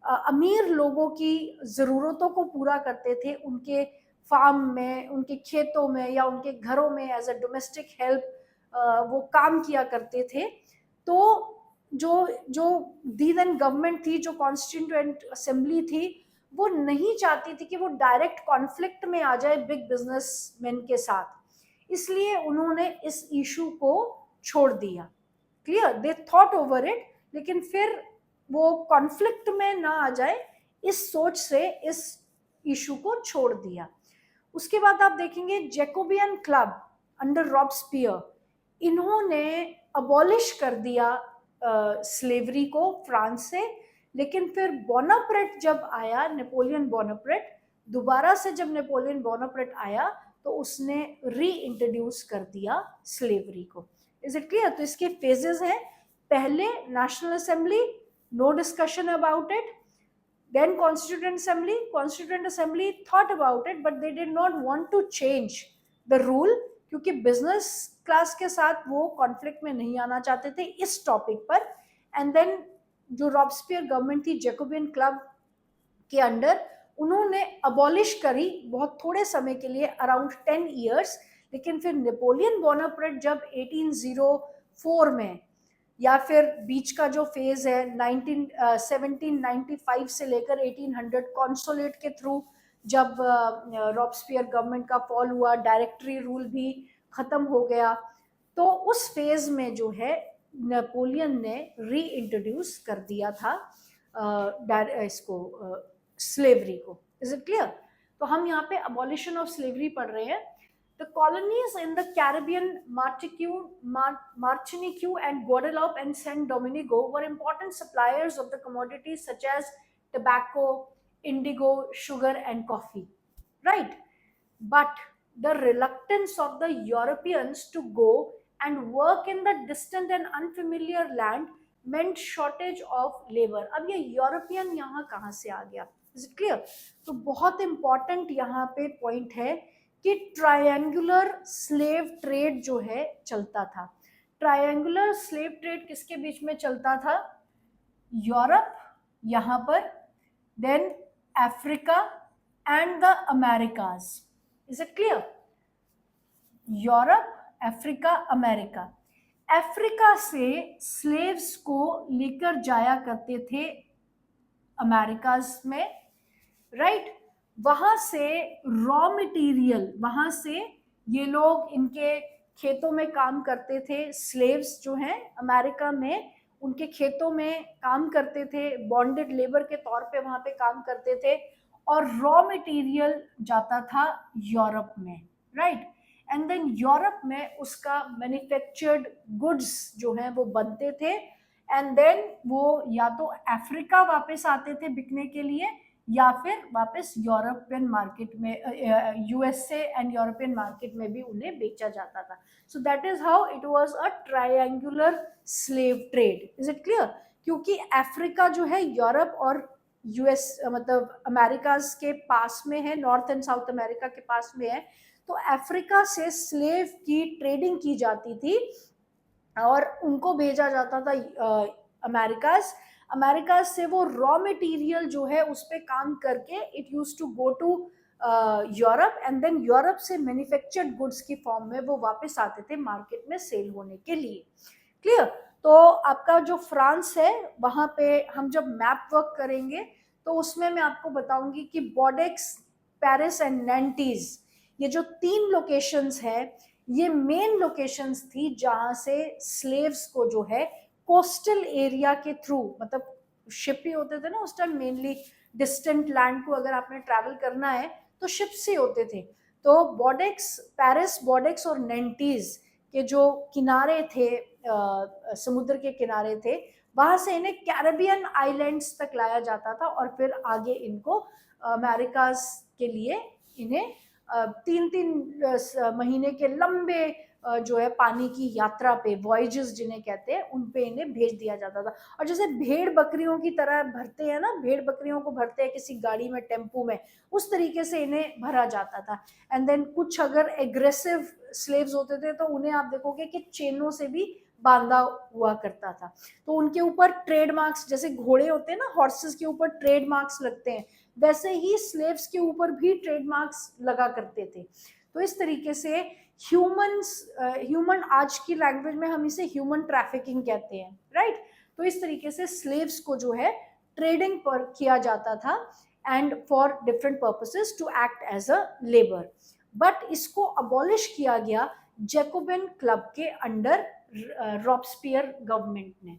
अमीर लोगों की ज़रूरतों को पूरा करते थे, उनके फार्म में, उनके खेतों में या उनके घरों में एज अ डोमेस्टिक हेल्प वो काम किया करते थे। तो जो जो दी देन गवर्नमेंट थी, जो कॉन्स्टिट्यूएंट असेंबली थी, वो नहीं चाहती थी कि वो डायरेक्ट कॉन्फ्लिक्ट में आ जाए बिग बिजनेसमैन के साथ, इसलिए उन्होंने इस इशू को छोड़ दिया। Clear, they thought over it, लेकिन फिर वो कॉन्फ्लिक्ट में ना आ जाए इस सोच से इस इशू को छोड़ दिया। उसके बाद आप देखेंगे जैकोबियन क्लब अंडर रॉबस्पियर, इन्होंने अबॉलिश कर दिया स्लेवरी को फ्रांस से। लेकिन फिर बोनापार्ट जब आया, नेपोलियन बोनापार्ट, दोबारा से जब नेपोलियन बोनापार्ट आया तो उसने री इंट्रोड्यूस कर दिया स्लेवरी को। Is it clear? तो इसके फेजेस हैं, पहले National Assembly, no discussion about it, then constituent assembly thought about it but they did not want to change the rule, क्योंकि बिजनेस क्लास के साथ वो कॉन्फ्लिक्ट में नहीं आना चाहते थे इस टॉपिक पर। एंड देन जो रॉबस्पियर गवर्नमेंट थी जैकोबियन क्लब के अंडर, उन्होंने अबॉलिश करी बहुत थोड़े समय के लिए, अराउंड 10 ईयर्स। लेकिन फिर नेपोलियन बोनापार्ट जब 1804 में, या फिर बीच का जो फेज है 1795 से लेकर 1800 कॉन्सोलेट के थ्रू, जब रॉबस्पियर गवर्नमेंट का फॉल हुआ, डायरेक्टरी रूल भी खत्म हो गया, तो उस फेज में जो है नेपोलियन ने री इंट्रोड्यूस कर दिया था इसको, स्लेवरी को। Is it clear? तो हम यहाँ पे अबॉलिशन ऑफ स्लेवरी पढ़ रहे हैं। The colonies in the Caribbean, Martinique and Guadeloupe and Saint Domingo were important suppliers of the commodities such as tobacco, indigo, sugar and coffee, right? But the reluctance of the Europeans to go and work in the distant and unfamiliar land meant shortage of labor. अब ये European यहाँ कहाँ से आ गया? Is it clear? तो बहुत important यहाँ पे पॉइंट है कि ट्रायंगुलर स्लेव ट्रेड जो है चलता था। ट्रायंगुलर स्लेव ट्रेड किसके बीच में चलता था? यूरोप यहाँ पर, then Africa and the Americas. Is it clear? Europe, Africa, America. Africa से स्लेव्स को लेकर जाया करते थे अमेरिकाज में, राइट? वहां से रॉ मटेरियल, वहां से ये लोग इनके खेतों में काम करते थे, स्लेव्स जो हैं अमेरिका में उनके खेतों में काम करते थे, बॉन्डेड लेबर के तौर पे वहां पे काम करते थे, और रॉ मटेरियल जाता था यूरोप में, राइट? एंड देन यूरोप में उसका मैन्युफैक्चर्ड गुड्स जो हैं वो बनते थे, एंड देन वो या तो अफ्रीका वापस आते थे बिकने के लिए, या फिर वापस यूरोपियन मार्केट में, यूएसए एंड यूरोपियन मार्केट में भी उन्हें बेचा जाता था। So that is how it was a triangular slave trade. Is it clear? क्योंकि अफ्रीका जो है यूरोप और यूएस मतलब अमेरिकाज के पास में है, नॉर्थ एंड साउथ अमेरिका के पास में है, तो अफ्रीका से स्लेव की ट्रेडिंग की जाती थी और उनको भेजा जाता था अमेरिका से वो रॉ मटेरियल जो है उस पर काम करके it use to go to Europe, and then Europe से मैन्युफैक्चर्ड गुड्स की फॉर्म में वो वापस आते थे मार्केट में सेल होने के लिए। क्लियर? तो आपका जो फ्रांस है वहां पे हम जब मैप वर्क करेंगे तो उसमें मैं आपको बताऊंगी कि बॉर्डेक्स, पेरिस एंड नैंटीज, ये जो 3 लोकेशंस है, ये मेन लोकेशंस थी जहां से स्लेव्स को जो है कोस्टल एरिया के थ्रू, मतलब शिप ही होते थे ना उस टाइम, मेनली डिस्टेंट लैंड को अगर आपने ट्रैवल करना है तो शिप से होते थे। तो बॉर्डेक्स, पेरिस, बॉर्डेक्स और नैंटीज के जो किनारे थे, समुद्र के किनारे थे, वहां से इन्हें कैरेबियन आइलैंड्स तक लाया जाता था और फिर आगे इनको अमेरिकाज के लिए इन्हें 3-3 महीने के लंबे जो है पानी की यात्रा पे, वॉयजेस जिन्हें कहते हैं, उन पे इन्हें भेज दिया जाता था। और जैसे भेड़ बकरियों की तरह भरते हैं ना, भेड़ बकरियों को भरते हैं किसी गाड़ी में, टेम्पू में, उस तरीके से इन्हें भरा जाता था। एंड देन कुछ अगर एग्रेसिव स्लेव्स होते थे तो उन्हें आप देखोगे कि चेनों से भी बांधा हुआ करता था। तो उनके ऊपर ट्रेडमार्क्स, जैसे घोड़े होते हैं ना, हॉर्सेस के ऊपर ट्रेडमार्क्स लगते हैं, वैसे ही स्लेव्स के ऊपर भी ट्रेडमार्क्स लगा करते थे। तो इस तरीके से ह्यूमन, आज की लैंग्वेज में हम इसे ह्यूमन ट्रैफिकिंग कहते हैं, राइट। तो इस तरीके से स्लेव्स को जो है ट्रेडिंग पर किया जाता था and for different purposes to act as a labour. But इसको अबॉलिश किया गया जैकोबिन क्लब के अंडर रॉब्सपियर गवर्नमेंट ने।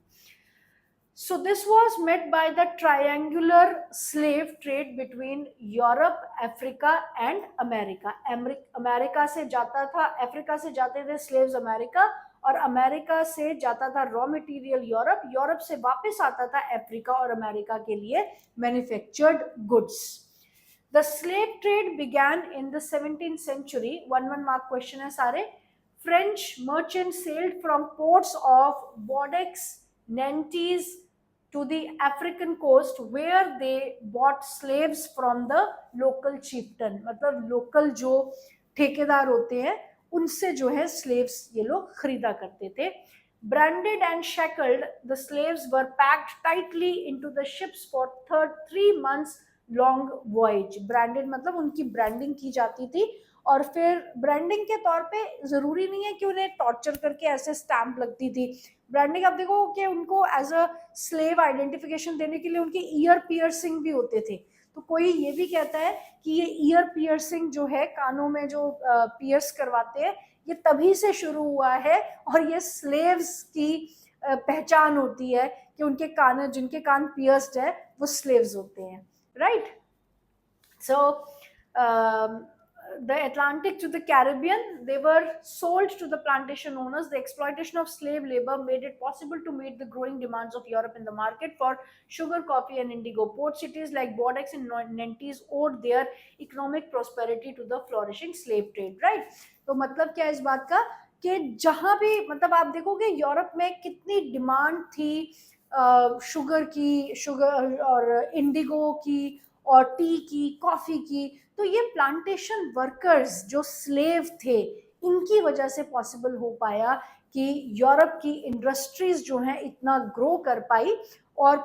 So this was met by the triangular slave trade between Europe, Africa and America. America से जाता था, Africa से जाते थे स्लेव्स अमेरिका, और अमेरिका से जाता था रॉ मटेरियल यूरोप, यूरोप से वापस आता था अफ्रीका और अमेरिका के लिए manufactured goods. The slave trade began in the 17th century. One mark question है सारे। French merchants sailed from ports of Bordeaux, Nantes to the African coast where they bought slaves from the local chieftain. मतलब local जो ठेकेदार होते हैं उनसे जो है स्लेव्स ये लोग खरीदा करते थे। Branded and shackled, the slaves were packed tightly into the ships for 3 months long voyage. Branded मतलब उनकी ब्रांडिंग की जाती थी, और फिर ब्रांडिंग के तौर पे जरूरी नहीं है कि उन्हें टॉर्चर करके ऐसे स्टैंप लगती थी। ब्रांडिंग आप देखो कि उनको एज अ स्लेव आइडेंटिफिकेशन देने के लिए उनके ईयर पियर्सिंग भी होते थे। तो कोई ये भी कहता है कि ये ईयर पियर्सिंग जो है, कानों में जो पियर्स करवाते हैं, ये तभी से शुरू हुआ है, और ये स्लेव्स की पहचान होती है कि उनके कान, जिनके कान पियर्स्ड है वो स्लेव्स होते हैं, right? So the Atlantic to the Caribbean, they were sold to the plantation owners. The exploitation of slave labor made it possible to meet the growing demands of Europe in the market for sugar, coffee and indigo. Port cities like Bordeaux and Nantes owed their economic prosperity to the flourishing slave trade, right? तो मतलब क्या इस बात का कि जहां भी, मतलब आप देखोगे यूरोप में कितनी डिमांड थी शुगर की, शुगर और इंडिगो की और टी की, कॉफी की, तो ये प्लांटेशन वर्कर्स जो स्लेव थे, इनकी वजह से पॉसिबल हो पाया कि यूरोप की इंडस्ट्रीज जो हैं इतना ग्रो कर पाई। और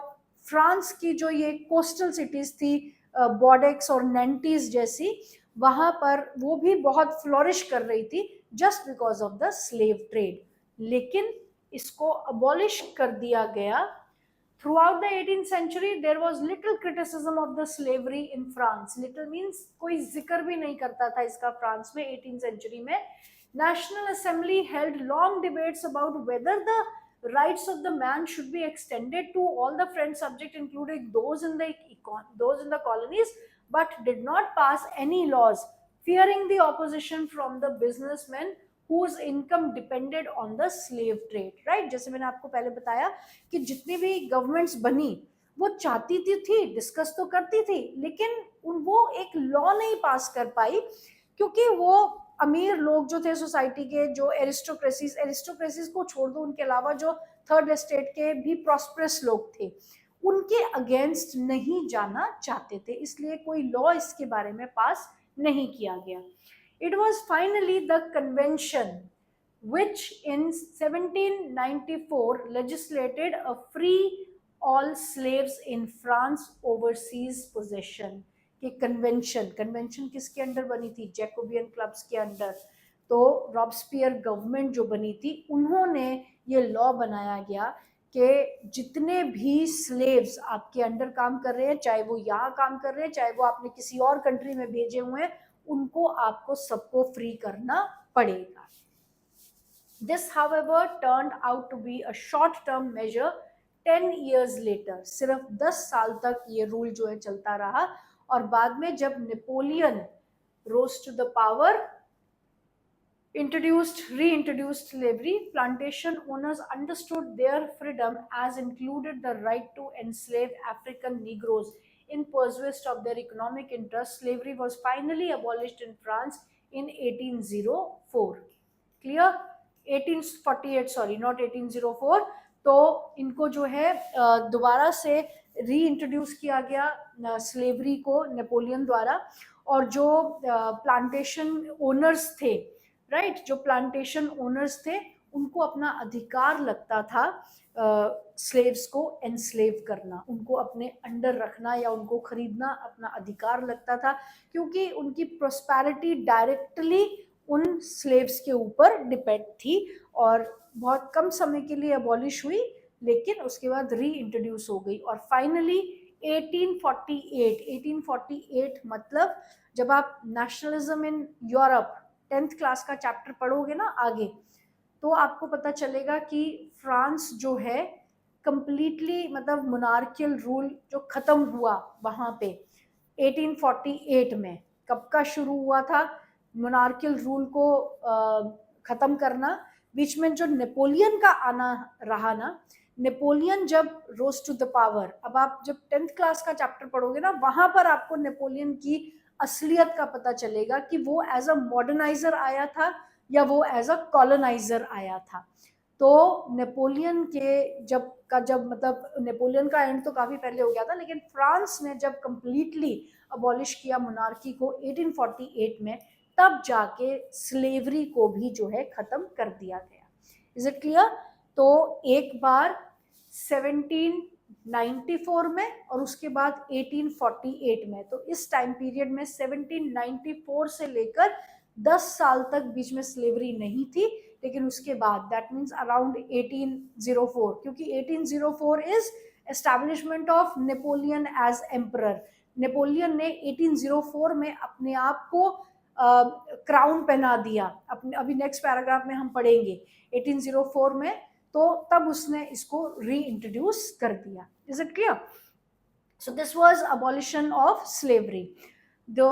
फ्रांस की जो ये कोस्टल सिटीज थी, बॉर्डेक्स और नैंटीज जैसी, वहां पर वो भी बहुत फ्लोरिश कर रही थी just because of the slave trade. लेकिन इसको अबॉलिश कर दिया गया। Throughout the 18th century, there was little criticism of the slavery in France. Little means कोई जिक्र भी नहीं करता था इसका फ्रांस में 18th century में। National Assembly held long debates about whether the rights of the man should be extended to all the French subjects, including those in the colonies, but did not pass any laws, fearing the opposition from the businessmen whose income depended on the slave trade, right? जैसे मैंने आपको पहले बताया कि जितनी भी governments बनी वो चाहती थी, डिस्कस तो करती थी, लेकिन वो एक लॉ नहीं पास कर पाई, क्योंकि वो अमीर लोग जो थे सोसाइटी के, जो एरिस्टोक्रेसीज को छोड़ दो, उनके अलावा जो थर्ड एस्टेट के भी प्रॉस्परस लोग थे, उनके अगेंस्ट नहीं जाना चाहते थे, इसलिए कोई लॉ इसके बारे में पास नहीं किया गया। It was finally the convention which in 1794 legislated a free all slaves in France overseas possession। कि कन्वेंशन किसके अंडर बनी थी? जैकोबियन क्लब्स के अंडर। तो रॉब्सपियर गवर्नमेंट जो बनी थी, उन्होंने ये लॉ बनाया गया कि जितने भी स्लेव्स आपके अंडर काम कर रहे हैं, चाहे वो यहाँ काम कर रहे हैं, चाहे वो आपने किसी और कंट्री में भेजे हुए हैं, उनको आपको सबको फ्री करना पड़ेगा. This, however, turned out to be a short-term measure. 10 years later, सिर्फ 10 साल तक ये रूल जो है चलता रहा, और बाद में जब Napoleon rose to the power, reintroduced slavery, plantation owners understood their freedom as included the right to enslave African Negroes in pursuit of their economic interests. Slavery was finally abolished in France in 1804. Clear? 1848, sorry, not 1804. तो इनको जो है दोबारा से reintroduce किया गया slavery को Napoleon द्वारा, और जो प्लांटेशन ओनर्स थे, राइट, जो प्लांटेशन ओनर्स थे, उनको अपना अधिकार लगता था स्लेव्स को एनस्लेव करना, उनको अपने अंडर रखना या उनको खरीदना अपना अधिकार लगता था, क्योंकि उनकी प्रोस्पेरिटी डायरेक्टली उन स्लेव्स के ऊपर डिपेंड थी, और बहुत कम समय के लिए अबॉलिश हुई, लेकिन उसके बाद री इंट्रोड्यूस हो गई. और फाइनली 1848 मतलब जब आप nationalism in Europe 10th class का चैप्टर पढ़ोगे ना आगे, तो आपको पता चलेगा कि फ्रांस जो है कंप्लीटली, मतलब मोनार्कियल रूल जो खत्म हुआ वहां पे 1848 में. कब का शुरू हुआ था मोनार्कियल रूल को खत्म करना? बीच में जो नेपोलियन का आना रहा ना, नेपोलियन जब रोज टू द पावर, अब आप जब 10th क्लास का चैप्टर पढ़ोगे ना, वहां पर आपको नेपोलियन की असलियत का पता चलेगा कि वो एज अ मॉडर्नाइजर आया था या वो एज अ कॉलोनाइजर आया था. तो नेपोलियन के जब मतलब नेपोलियन का एंड तो काफी पहले हो गया था, लेकिन फ्रांस ने जब कंप्लीटली अबॉलिश किया मोनार्की को 1848 में, तब जाके स्लेवरी को भी जो है खत्म कर दिया गया. Is it clear? तो एक बार 1794 में और उसके बाद 1848 में. तो इस टाइम पीरियड में 1794 से लेकर 10 साल तक बीच में स्लेवरी नहीं थी, लेकिन उसके बाद दैट मीन्स अराउंड 1804, क्योंकि 1804 is establishment of Napoleon as emperor. Napoleon ने 1804 में अपने आप को क्राउन पहना दिया. अपने अभी नेक्स्ट पैराग्राफ में हम पढ़ेंगे 1804 में, तो तब उसने इसको री इंट्रोड्यूस कर दिया. Is it clear? So this was abolition of slavery. दो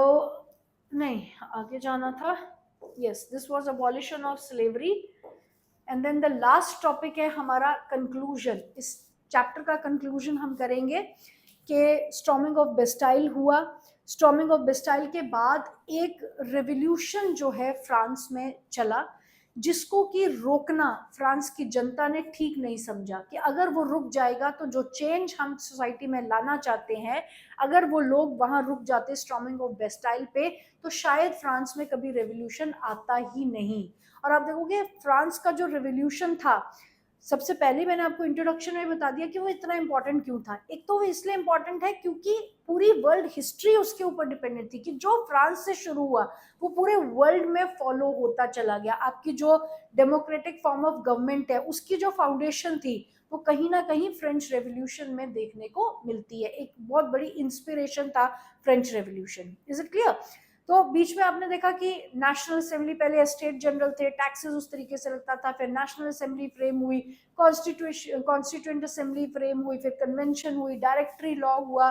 नहीं, आगे जाना था. Yes, this was abolition of slavery. And then the last topic है हमारा कंक्लूजन. इस चैप्टर का कंक्लूजन हम करेंगे कि स्टॉर्मिंग ऑफ बेस्टाइल हुआ. स्टॉर्मिंग ऑफ बेस्टाइल के बाद एक रेवोल्यूशन जो है फ्रांस में चला, जिसको कि रोकना फ्रांस की जनता ने ठीक नहीं समझा, कि अगर वो रुक जाएगा तो जो चेंज हम सोसाइटी में लाना चाहते हैं, अगर वो लोग वहां रुक जाते स्टॉर्मिंग ऑफ बेस्टाइल पे, तो शायद फ्रांस में कभी रेवोल्यूशन आता ही नहीं. और आप देखोगे फ्रांस का जो रेवोल्यूशन था, सबसे पहले मैंने आपको इंट्रोडक्शन में बता दिया कि वो इतना इंपॉर्टेंट क्यों था. एक तो वो इसलिए इंपॉर्टेंट है क्योंकि पूरी वर्ल्ड हिस्ट्री उसके ऊपर डिपेंडेंट थी, कि जो फ्रांस से शुरू हुआ वो पूरे वर्ल्ड में फॉलो होता चला गया. आपकी जो डेमोक्रेटिक फॉर्म ऑफ गवर्नमेंट है, उसकी जो फाउंडेशन थी, वो कहीं ना कहीं फ्रेंच रेवोल्यूशन में देखने को मिलती है. एक बहुत बड़ी इंस्पिरेशन था French revolution. Is it clear? तो बीच में आपने देखा कि नेशनल असेंबली, पहले स्टेट जनरल थे, टैक्सेस उस तरीके से लगता था, फिर नेशनल असेंबली फ्रेम हुई, कॉन्स्टिट्यूएंट असेंबली फ्रेम हुई, फिर कन्वेंशन हुई, डायरेक्टरी लॉ हुआ,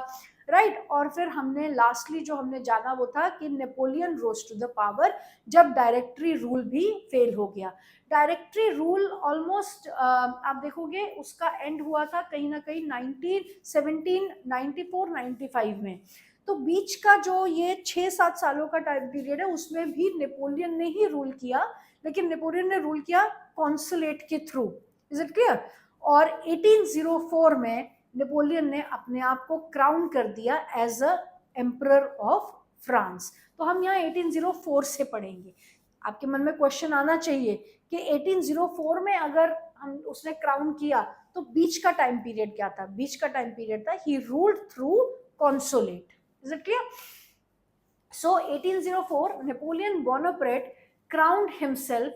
राइट. और फिर हमने लास्टली जो हमने जाना वो था कि Napoleon rose to the power, जब डायरेक्टरी रूल भी फेल हो गया. डायरेक्टरी रूल ऑलमोस्ट आप देखोगे उसका एंड हुआ था कहीं ना कहीं 1794-95 में. तो बीच का जो ये 6-7 सालों का टाइम पीरियड है, उसमें भी नेपोलियन ने ही रूल किया, लेकिन नेपोलियन ने रूल किया कॉन्सुलेट के थ्रू. Is it clear? और 1804 में नेपोलियन ने अपने आप को क्राउन कर दिया as a emperor of France. तो हम यहाँ 1804 से पढ़ेंगे. आपके मन में क्वेश्चन आना चाहिए कि 1804 में अगर हम उसने क्राउन किया, तो बीच का टाइम पीरियड क्या था? बीच का टाइम पीरियड था he ruled through consulate. Is it clear? So 1804, Napoleon Bonaparte crowned himself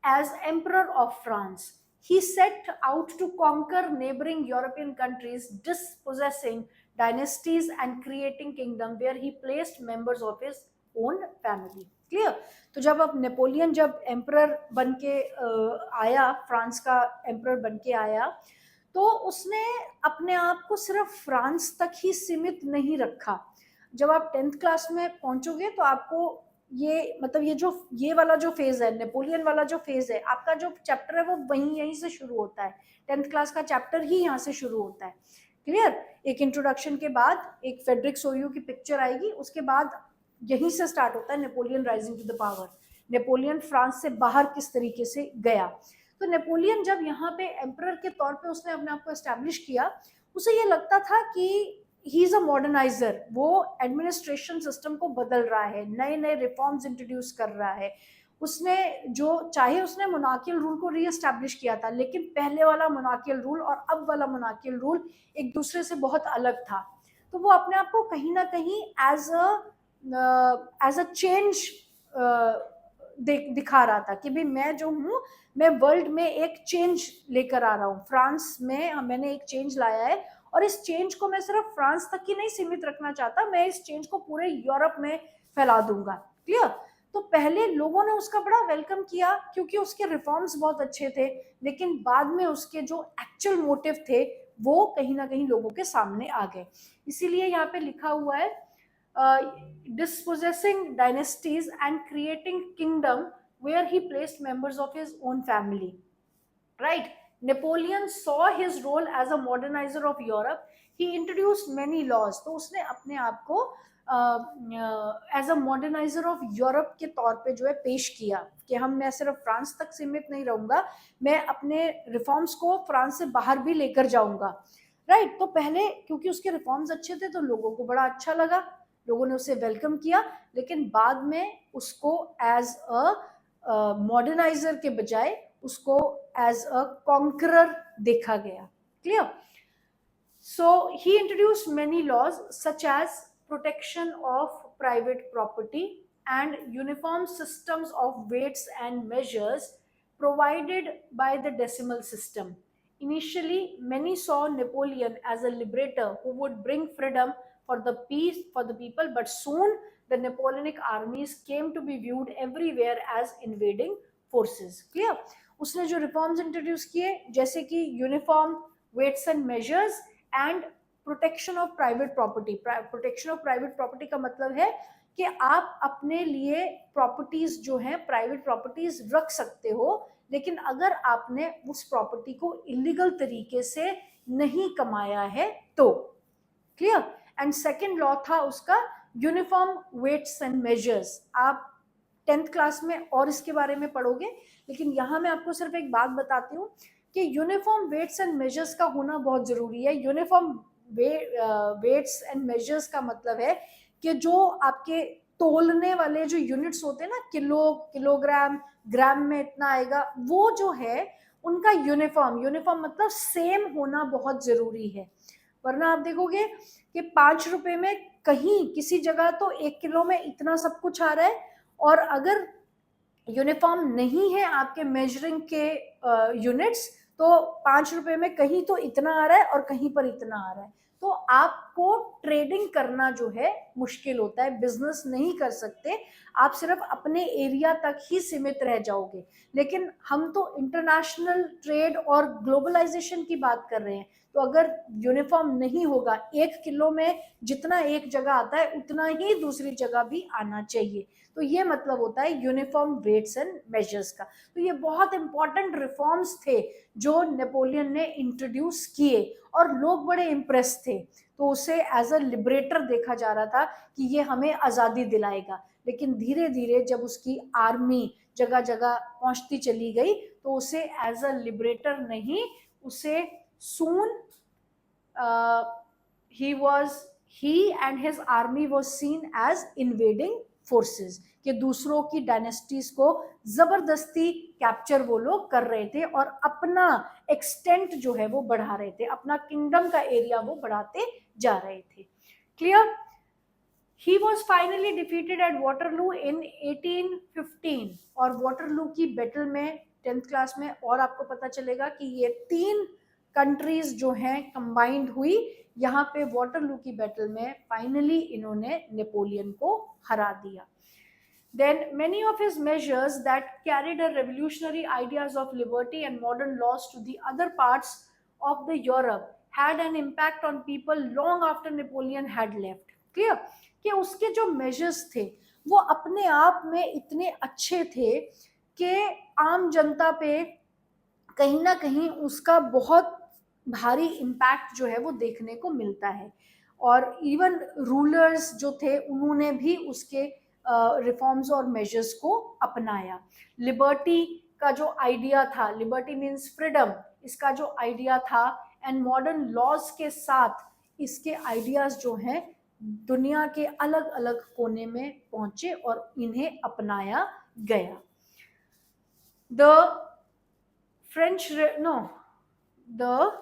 as Emperor of France. he set out to conquer neighboring European countries, dispossessing dynasties and creating kingdom where he placed members of his own family. Clear? तो जब अब Napoleon जब emperor बन के आया, France का emperor बन के आया, तो उसने अपने आप को सिर्फ फ्रांस तक ही सीमित नहीं रखा. जब आप 10th क्लास में पहुंचोगे तो आपको ये मतलब ये वाला जो फेज है, नेपोलियन वाला जो फेज है, आपका जो चैप्टर है वो यहीं से शुरू होता है. 10th क्लास का चैप्टर ही यहाँ से शुरू होता है. क्लियर? एक इंट्रोडक्शन के बाद एक फेडरिक सोयू की पिक्चर आएगी, उसके बाद यहीं से स्टार्ट होता है Napoleon rising to the power. Napoleon France से बाहर किस तरीके से गया. तो नेपोलियन जब यहाँ पे एम्परर के तौर पे उसने अपने आप को एस्टैब्लिश किया, उसे ये लगता था कि ही इज अ मॉडर्नाइजर. वो एडमिनिस्ट्रेशन सिस्टम को बदल रहा है, नए नए रिफॉर्म्स इंट्रोड्यूस कर रहा है. उसने उसने मोनार्कियल रूल को रीएस्टैब्लिश किया था, लेकिन पहले वाला मोनार्कियल रूल और अब वाला मोनार्कियल रूल एक दूसरे से बहुत अलग था. तो वो अपने आप को कहीं ना कहीं एज अ चेंज दिखा रहा था कि भाई मैं जो हूँ, मैं वर्ल्ड में एक चेंज लेकर आ रहा हूँ. फ्रांस में मैंने एक चेंज लाया है, और इस चेंज को मैं सिर्फ फ्रांस तक ही नहीं सीमित रखना चाहता, मैं इस चेंज को पूरे यूरोप में फैला दूंगा. क्लियर? तो पहले लोगों ने उसका बड़ा वेलकम किया क्योंकि उसके रिफॉर्म्स बहुत अच्छे थे, लेकिन बाद में उसके जो एक्चुअल मोटिव थे वो कहीं ना कहीं लोगों के सामने आ गए. इसीलिए यहाँ पे लिखा हुआ है dispossessing dynasties and creating kingdom where he placed members of his own family. Right? Napoleon saw his role as a modernizer of Europe. He introduced many laws. तो उसने अपने आप को as a moderniser of Europe के तौर पे जो है पेश किया कि मैं सिर्फ फ्रांस तक सीमित नहीं रहूंगा, मैं अपने रिफॉर्म्स को फ्रांस से बाहर भी लेकर जाऊंगा. राइट? तो पहले क्योंकि उसके रिफॉर्म्स अच्छे थे तो लोगों को बड़ा अच्छा लगा, लोगों ने उसे वेलकम किया, लेकिन बाद में उसको एज अ मॉडर्नाइजर के बजाय उसको एज अ कॉन्करर देखा गया. Clear? So he introduced many laws such as protection of private property and uniform systems of weights and measures provided by the decimal system. Initially, many saw Napoleon as a liberator who would bring freedom for the peace for the people, but soon the Napoleonic armies came to be viewed everywhere as invading forces. Clear? उसने जो reforms introduce किए जैसे कि uniform weights and measures and protection of private property. Protection of private property का मतलब है कि आप अपने लिए प्रॉपर्टीज जो हैं, प्राइवेट प्रॉपर्टीज रख सकते हो, लेकिन अगर आपने उस प्रॉपर्टी को इलीगल तरीके से नहीं कमाया है तो. क्लियर? एंड सेकेंड लॉ था उसका यूनिफॉर्म वेट्स एंड मेजर्स. आप 10th क्लास में और इसके बारे में पढ़ोगे, लेकिन यहाँ मैं आपको सिर्फ एक बात बताती हूँ कि यूनिफॉर्म वेट्स एंड मेजर्स का होना बहुत जरूरी है. यूनिफॉर्म वेट्स एंड मेजर्स का मतलब है कि जो आपके तोलने वाले जो यूनिट्स होते हैं ना, किलोग्राम, ग्राम में इतना आएगा, वो जो है उनका यूनिफॉर्म मतलब सेम होना बहुत जरूरी है. वरना आप देखोगे कि 5 रुपए में कहीं किसी जगह तो 1 किलो में इतना सब कुछ आ रहा है, और अगर यूनिफॉर्म नहीं है आपके मेजरिंग के यूनिट्स तो 5 रुपए में कहीं तो इतना आ रहा है और कहीं पर इतना आ रहा है. तो आपको ट्रेडिंग करना जो है मुश्किल होता है, बिजनेस नहीं कर सकते, आप सिर्फ अपने एरिया तक ही सीमित रह जाओगे. लेकिन हम तो इंटरनेशनल ट्रेड और ग्लोबलाइजेशन की बात कर रहे हैं, तो अगर यूनिफॉर्म नहीं होगा, 1 किलो में जितना एक जगह आता है उतना ही दूसरी जगह भी आना चाहिए. तो ये मतलब होता है यूनिफॉर्म वेट्स एंड मेजर्स का. तो ये बहुत इंपॉर्टेंट रिफॉर्म्स थे जो नेपोलियन ने इंट्रोड्यूस किए और लोग बड़े इम्प्रेस थे. तो उसे एज अ लिबरेटर देखा जा रहा था कि ये हमें आज़ादी दिलाएगा. लेकिन धीरे धीरे जब उसकी आर्मी जगह जगह पहुंचती चली गई तो उसे एज अ लिबरेटर नहीं, उसे सून he and his army was seen as invading forces, कि दूसरों की डायनेस्टीज को जबरदस्ती कैप्चर वो लोग कर रहे थे और अपना एक्सटेंट जो है वो बढ़ा रहे थे, अपना किंगडम का एरिया वो बढ़ाते जा रहे थे. Clear? He was finally defeated at Waterloo in 1815 और वाटरलू की बैटल में 10th क्लास में और आपको पता चलेगा कि ये 3 कंट्रीज जो हैं कंबाइंड हुई यहाँ पे वाटरलू की बैटल में फाइनली इन्होंने नेपोलियन को हरा दिया. Then many of his measures that carried a revolutionary ideas of liberty and modern laws to the other parts of the Europe had an impact on people long after Napoleon had left. Clear? कि उसके जो measures थे वो अपने आप में इतने अच्छे थे कि आम जनता पे कहीं ना कहीं उसका बहुत भारी इम्पैक्ट जो है वो देखने को मिलता है. और इवन रूलर्स जो थे उन्होंने भी उसके रिफॉर्म्स और मेजर्स को अपनाया. लिबर्टी का जो आइडिया था, लिबर्टी मीन्स फ्रीडम, इसका जो आइडिया था एंड मॉडर्न लॉज के साथ इसके आइडियाज जो हैं दुनिया के अलग अलग कोने में पहुंचे और इन्हें अपनाया गया. The the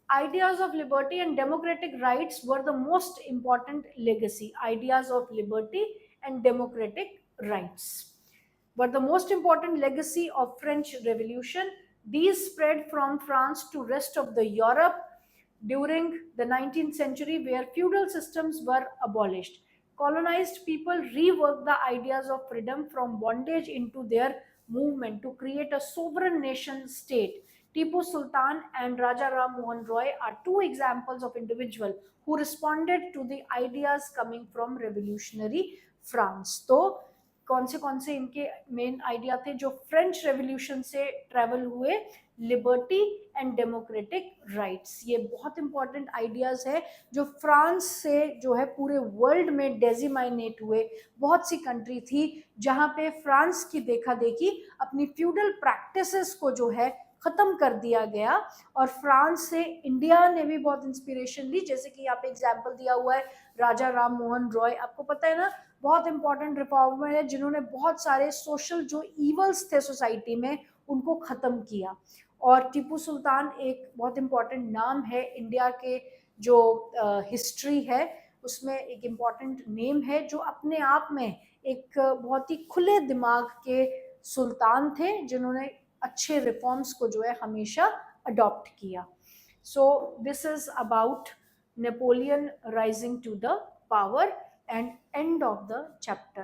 ideas of liberty and democratic rights were the most important legacy. Ideas of liberty and democratic rights were the most important legacy of French Revolution. These spread from France to rest of the Europe during the 19th century, where feudal systems were abolished. Colonized people reworked the ideas of freedom from bondage into their movement to create a sovereign nation state. Tipu Sultan and Raja Ram Mohan Roy are two examples of individuals who responded to the ideas coming from revolutionary France. तो कौन से इनके main idea थे जो French revolution से travel हुए? Liberty and democratic rights. ये बहुत इंपॉर्टेंट आइडियाज है जो फ्रांस से जो है पूरे वर्ल्ड में डेजिमाइनेट हुए. बहुत सी कंट्री थी जहां पे फ्रांस की देखा देखी अपनी फ्यूडल प्रैक्टिसेस को जो है खत्म कर दिया गया और फ्रांस से इंडिया ने भी बहुत इंस्पिरेशन ली. जैसे कि यहाँ पे एग्जाम्पल दिया हुआ है राजा राम मोहन रॉय. आपको पता है ना, बहुत इंपॉर्टेंट रिफॉर्मर है जिन्होंने बहुत सारे सोशल जो इवल्स थे सोसाइटी में उनको खत्म किया. और टीपू सुल्तान एक बहुत इंपॉर्टेंट नाम है इंडिया के जो हिस्ट्री है उसमें एक इम्पॉर्टेंट नेम है, जो अपने आप में एक बहुत ही खुले दिमाग के सुल्तान थे जिन्होंने अच्छे रिफॉर्म्स को जो है हमेशा अडॉप्ट किया. So this is about Napoleon rising to the power and end of the chapter.